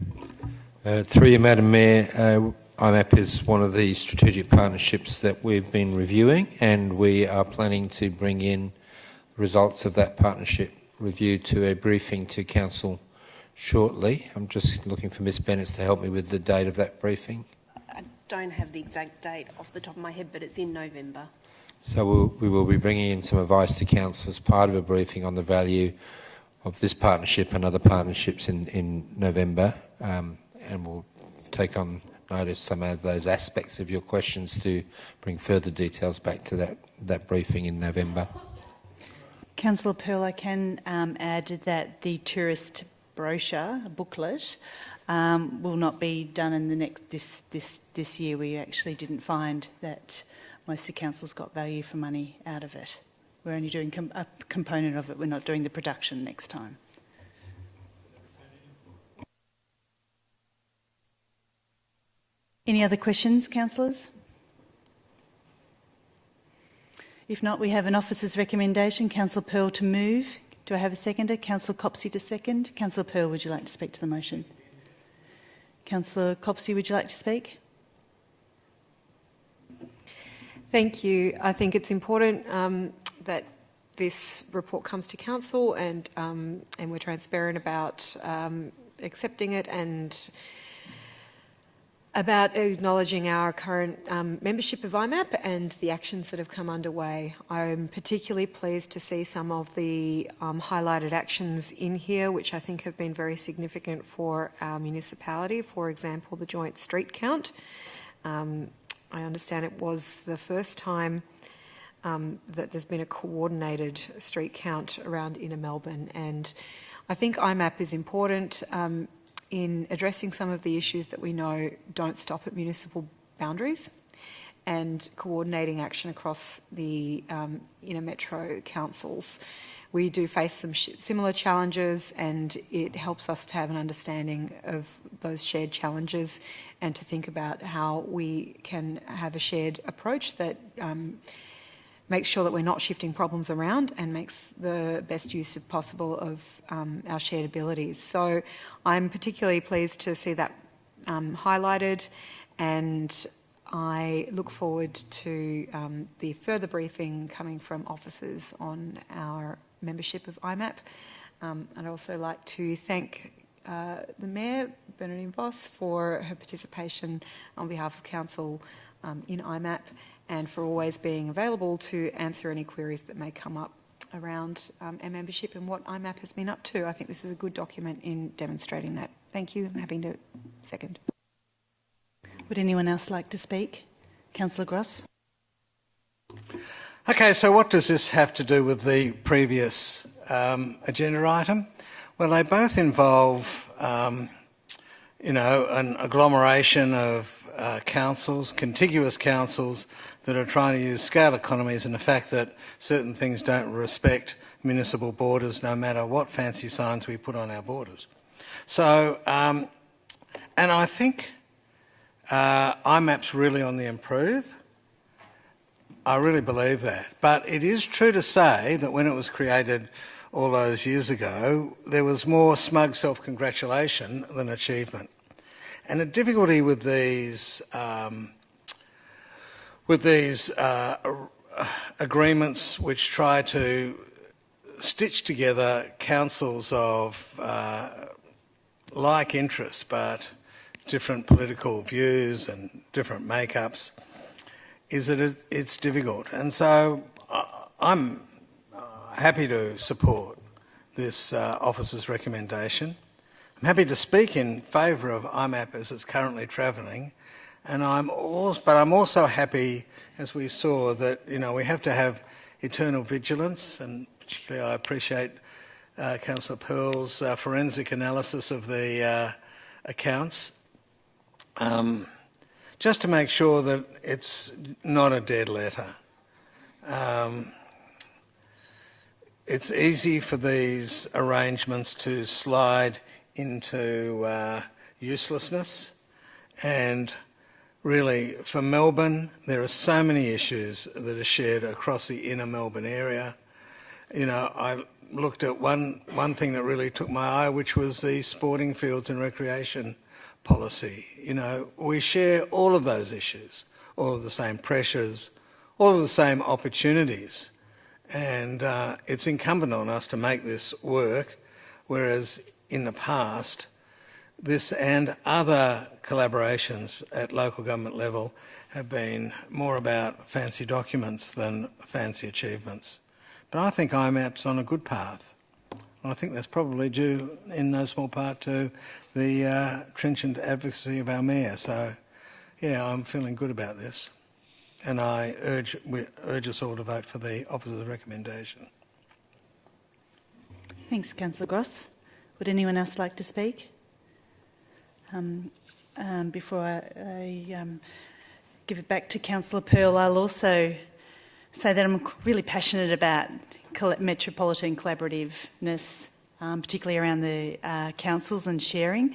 Through you, Madam Mayor, IMAP is one of the strategic partnerships that we've been reviewing, and we are planning to bring in results of that partnership review to a briefing to Council shortly. I'm just looking for Ms Bennett to help me with the date of that briefing. I don't have the exact date off the top of my head, but it's in November. So we will be bringing in some advice to Council as part of a briefing on the value of this partnership and other partnerships in November. And we'll take on notice some of those aspects of your questions to bring further details back to that briefing in November. Councillor Pearl, I can add that the tourist brochure booklet will not be done in the this year. We actually didn't find that most of the councils got value for money out of it. We're only doing a component of it. We're not doing the production next time. Any other questions, councillors? If not, we have an officer's recommendation. Councillor Pearl to move. Do I have a seconder? Councillor Copsey to second. Councillor Pearl, would you like to speak to the motion? Councillor Copsey, would you like to speak? Thank you. I think it's important that this report comes to council and we're transparent about accepting it and about acknowledging our current membership of IMAP and the actions that have come underway. I'm particularly pleased to see some of the highlighted actions in here, which I think have been very significant for our municipality. For example, the joint street count. I understand it was the first time that there's been a coordinated street count around inner Melbourne, and I think IMAP is important in addressing some of the issues that we know don't stop at municipal boundaries and coordinating action across the inner metro councils. We do face some similar challenges, and it helps us to have an understanding of those shared challenges and to think about how we can have a shared approach that makes sure that we're not shifting problems around and makes the best use possible of our shared abilities. So I'm particularly pleased to see that highlighted, and I look forward to the further briefing coming from officers on our membership of IMAP. I'd also like to thank the Mayor, Bernardine Voss, for her participation on behalf of Council in IMAP, and for always being available to answer any queries that may come up around our membership and what IMAP has been up to. I think this is a good document in demonstrating that. Thank you. I'm happy to second. Would anyone else like to speak? Councillor Gross. Okay, so what does this have to do with the previous agenda item? Well, they both involve, an agglomeration of councils, contiguous councils that are trying to use scale economies, and the fact that certain things don't respect municipal borders no matter what fancy signs we put on our borders. So, and I think IMAP's really on the improve. I really believe that. But it is true to say that when it was created all those years ago, there was more smug self-congratulation than achievement. And the difficulty with these agreements which try to stitch together councils of like interests but different political views and different makeups is that it's difficult. And so I'm happy to support this officer's recommendation. I'm happy to speak in favour of IMAP as it's currently travelling, and I'm also happy, as we saw, that we have to have eternal vigilance, and particularly I appreciate Councillor Pearl's forensic analysis of the accounts, just to make sure that it's not a dead letter. It's easy for these arrangements to slide into uselessness, and really for Melbourne there are so many issues that are shared across the inner Melbourne area. I looked at one thing that really took my eye, which was the sporting fields and recreation policy. We share all of those issues, all of the same pressures, all of the same opportunities, and it's incumbent on us to make this work, whereas in the past, this and other collaborations at local government level have been more about fancy documents than fancy achievements. But I think IMAP's on a good path. I think that's probably due in no small part to the trenchant advocacy of our Mayor. So, yeah, I'm feeling good about this. And I urge us all to vote for the officer's recommendation. Thanks, Councillor Gross. Would anyone else like to speak? Before I give it back to Councillor Pearl, I'll also say that I'm really passionate about metropolitan collaborativeness, particularly around the councils and sharing.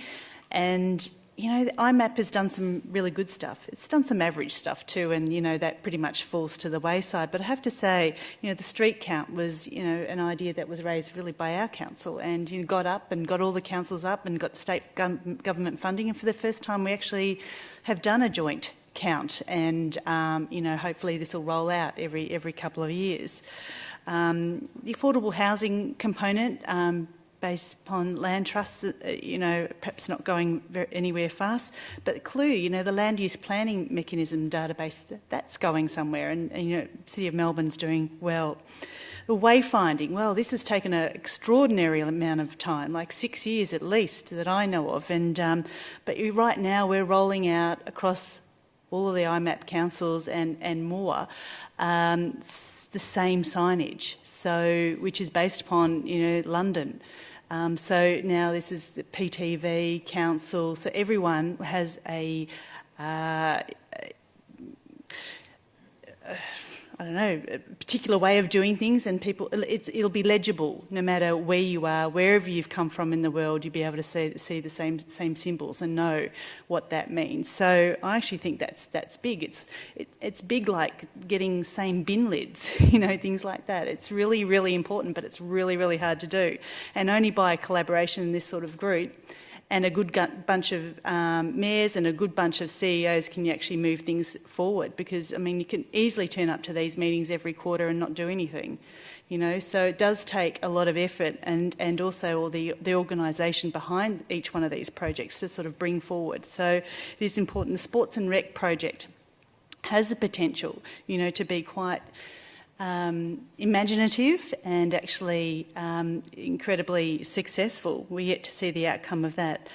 And, you know, the IMAP has done some really good stuff. It's done some average stuff too, and, you know, that pretty much falls to the wayside. But I have to say, you know, the street count was, you know, an idea that was raised really by our council, and, you know, got all the councils up and got state government funding. And for the first time, we actually have done a joint count, and, you know, hopefully this will roll out every couple of years. The affordable housing component, based upon land trusts, you know, perhaps not going anywhere fast, but Clue, you know, the land use planning mechanism database, that's going somewhere, and you know, City of Melbourne's doing well. The wayfinding, well, this has taken an extraordinary amount of time, like 6 years at least, that I know of, and but right now we're rolling out across all of the IMAP councils and more, the same signage, so which is based upon, you know, London. So now this is the PTV council, so everyone has a I don't know, a particular way of doing things, and it'll be legible no matter where you are, wherever you've come from in the world. You'll be able to see the same symbols and know what that means. So I actually think that's big. It's big, like getting same bin lids, you know, things like that. It's really, really important, but it's really, really hard to do, and only by collaboration in this sort of group and a good bunch of mayors and a good bunch of CEOs can you actually move things forward. Because, I mean, you can easily turn up to these meetings every quarter and not do anything, you know. So it does take a lot of effort and also all the organisation behind each one of these projects to sort of bring forward. So it is important. The Sports and Rec project has the potential, you know, to be quite imaginative and actually incredibly successful. We yet to see the outcome of that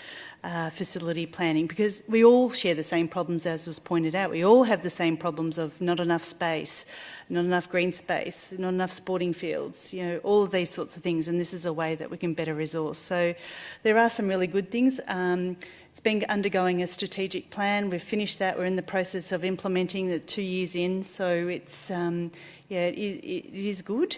facility planning, because we all share the same problems, as was pointed out. We all have the same problems of not enough space, not enough green space, not enough sporting fields, you know, all of these sorts of things, and this is a way that we can better resource. So there are some really good things. It's been undergoing a strategic plan. We've finished that. We're in the process of implementing it 2 years in, so it's yeah, it is good.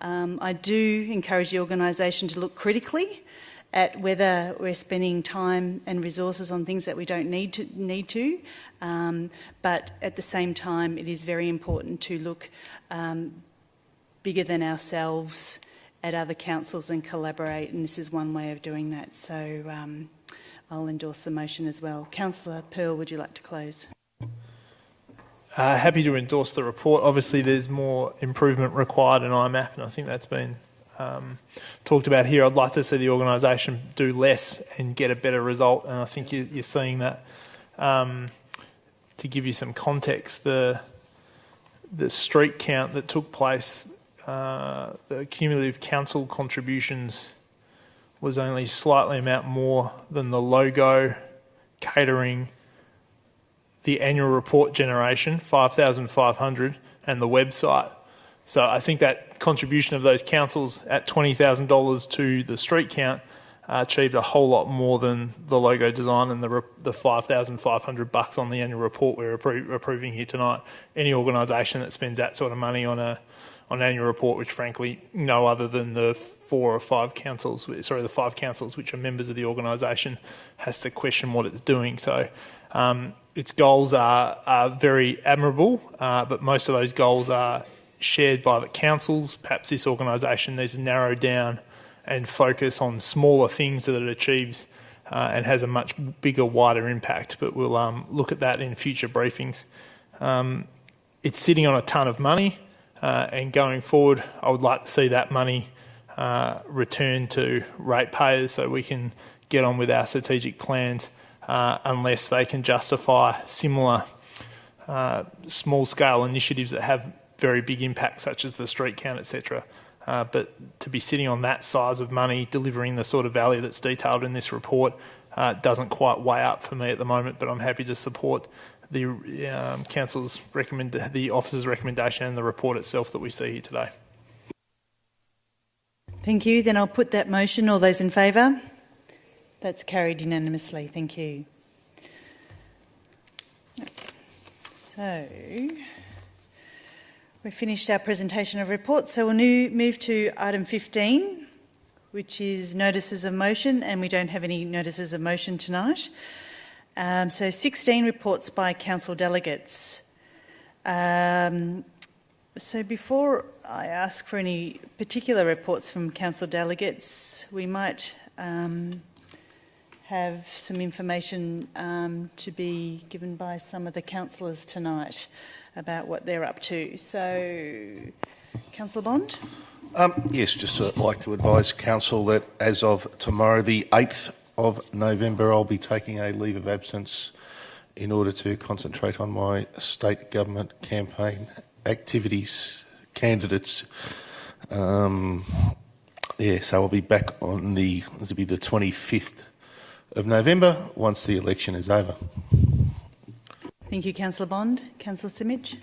I do encourage the organisation to look critically at whether we're spending time and resources on things that we don't need to. But at the same time, it is very important to look bigger than ourselves at other councils and collaborate, and this is one way of doing that. So I'll endorse the motion as well. Councillor Pearl, would you like to close? Happy to endorse the report. Obviously, there's more improvement required in IMAP, and I think that's been talked about here. I'd like to see the organisation do less and get a better result, and I think you're seeing that. To give you some context, the street count that took place, the cumulative council contributions was only slightly amount more than the logo, catering, the annual report generation, 5,500, and the website. So I think that contribution of those councils at $20,000 to the street count achieved a whole lot more than the logo design and the $5,500 on the annual report we're approving here tonight. Any organisation that spends that sort of money on an annual report, which frankly no other than the 5 councils which are members of the organisation, has to question what it's doing. So its goals are very admirable, but most of those goals are shared by the councils. Perhaps this organisation needs to narrow down and focus on smaller things that it achieves and has a much bigger, wider impact. But we'll look at that in future briefings. It's sitting on a ton of money, and going forward, I would like to see that money returned to ratepayers so we can get on with our strategic plans, unless they can justify similar small-scale initiatives that have very big impacts, such as the street count, etc. But to be sitting on that size of money, delivering the sort of value that's detailed in this report, doesn't quite weigh up for me at the moment. But I'm happy to support the the officer's recommendation and the report itself that we see here today. Thank you. Then I'll put that motion. All those in favour? That's carried unanimously. Thank you. So, we've finished our presentation of reports, so we'll now move to item 15, which is notices of motion, and we don't have any notices of motion tonight. So 16 reports by council delegates. So before I ask for any particular reports from council delegates, we might have some information to be given by some of the councillors tonight about what they're up to. So, Councillor Bond? Yes, just like to advise Council that as of tomorrow, the 8th of November, I'll be taking a leave of absence in order to concentrate on my state government campaign activities, candidates. So I'll be back on this will be the 25th of November once the election is over. Thank you, Councillor Bond. Councillor Simic?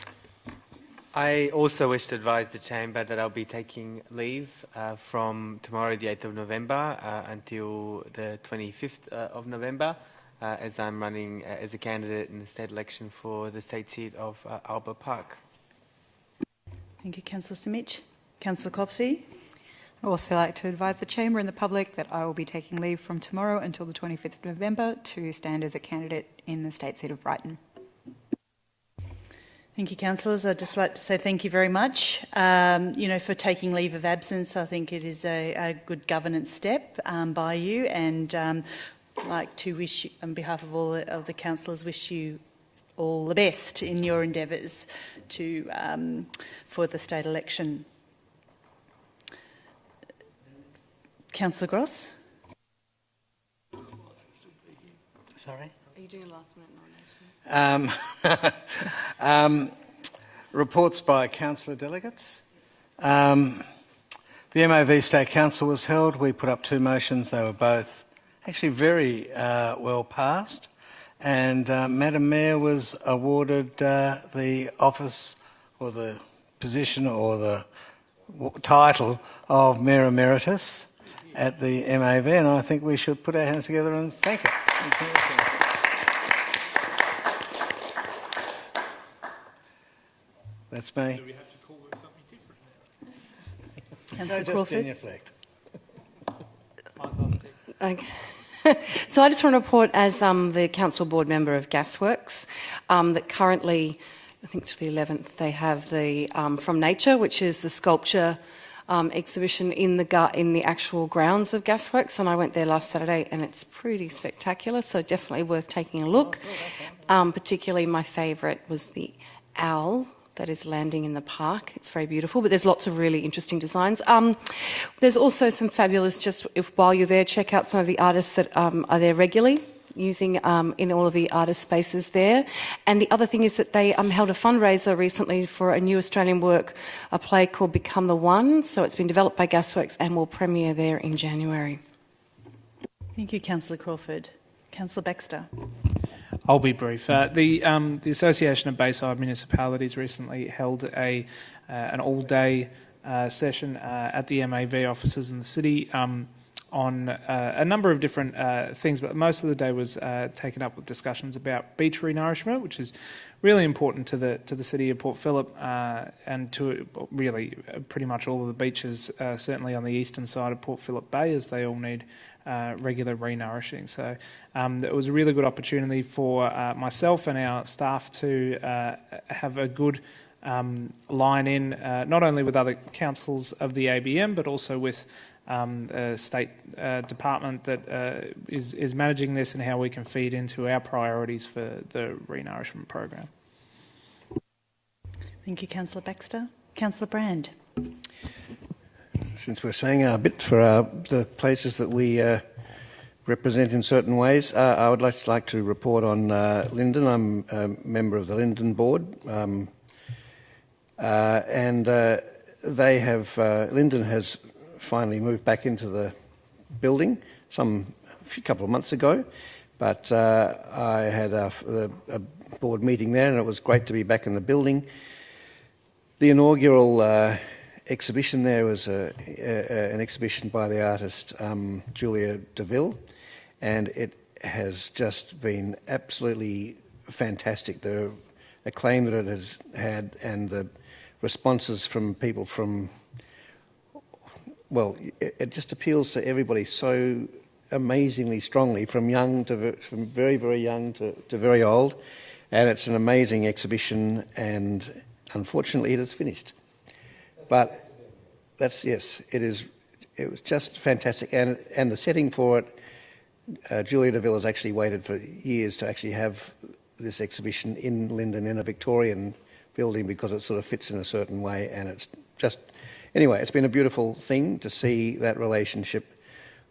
I also wish to advise the Chamber that I'll be taking leave from tomorrow, the 8th of November, until the 25th of November, as I'm running as a candidate in the state election for the state seat of Albert Park. Thank you, Councillor Simic. Councillor Copsey? I'd also like to advise the Chamber and the public that I will be taking leave from tomorrow until the 25th of November to stand as a candidate in the state seat of Brighton. Thank you, councillors. I'd just like to say thank you very much, for taking leave of absence. I think it is a good governance step by you, and I'd like to wish you, on behalf of all of the councillors, wish you all the best in your endeavours for the state election. Councillor Gross? Sorry? Are you doing a last-minute nomination? Reports by councillor delegates. The MOV State Council was held. We put up two motions. They were both actually very well passed. And Madam Mayor was awarded the office or the position or the title of Mayor Emeritus at the MAV, and I think we should put our hands together and thank her. That's me. Do we have to call it something different now? No, just genuflect. Okay. So I just want to report as the council board member of Gasworks that currently, I think to the 11th, they have the From Nature, which is the sculpture exhibition in the actual grounds of Gasworks, and I went there last Saturday and it's pretty spectacular, so definitely worth taking a look. Particularly my favourite was the owl that is landing in the park. It's very beautiful, but there's lots of really interesting designs. There's also some fabulous, while you're there, check out some of the artists that are there regularly, using in all of the artist spaces there. And the other thing is that they held a fundraiser recently for a new Australian work, a play called Become the One. So it's been developed by Gasworks and will premiere there in January. Thank you, Councillor Crawford. Councillor Baxter. I'll be brief. The Association of Bayside Municipalities recently held an all-day session at the MAV offices in the city on a number of different things, but most of the day was taken up with discussions about beach renourishment, which is really important to the city of Port Phillip and to really pretty much all of the beaches, certainly on the eastern side of Port Phillip Bay, as they all need regular renourishing. So it was a really good opportunity for myself and our staff to have a good line in, not only with other councils of the ABM, but also with a state department that is managing this and how we can feed into our priorities for the renourishment program. Thank you, Councillor Baxter. Councillor Brand. Since we're saying a bit for the places that we represent in certain ways, I would like to report on Lyndon. I'm a member of the Lyndon board, and they have Lyndon has finally moved back into the building a couple of months ago, but I had a board meeting there, and it was great to be back in the building. The inaugural exhibition there was an exhibition by the artist Julia DeVille, and it has just been absolutely fantastic. The acclaim that it has had and the responses from people from, well, it just appeals to everybody so amazingly strongly, from very, very young to very old. And it's an amazing exhibition, and unfortunately it is finished. But yes, it is. It was just fantastic, and the setting for it. Julia DeVille has actually waited for years to actually have this exhibition in Linden in a Victorian building because it sort of fits in a certain way, and it's just anyway. It's been a beautiful thing to see that relationship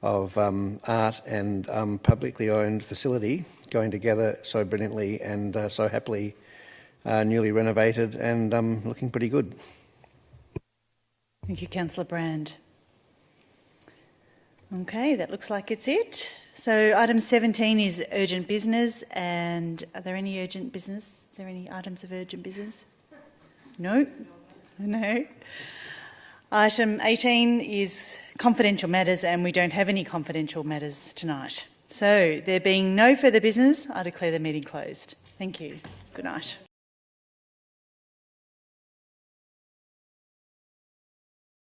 of art and publicly owned facility going together so brilliantly and so happily, newly renovated and looking pretty good. Thank you, Councillor Brand. Okay, that looks like it's it. So item 17 is urgent business, and are there any urgent business? Is there any items of urgent business? No? No. Item 18 is confidential matters, and we don't have any confidential matters tonight. So there being no further business, I declare the meeting closed. Thank you. Good night.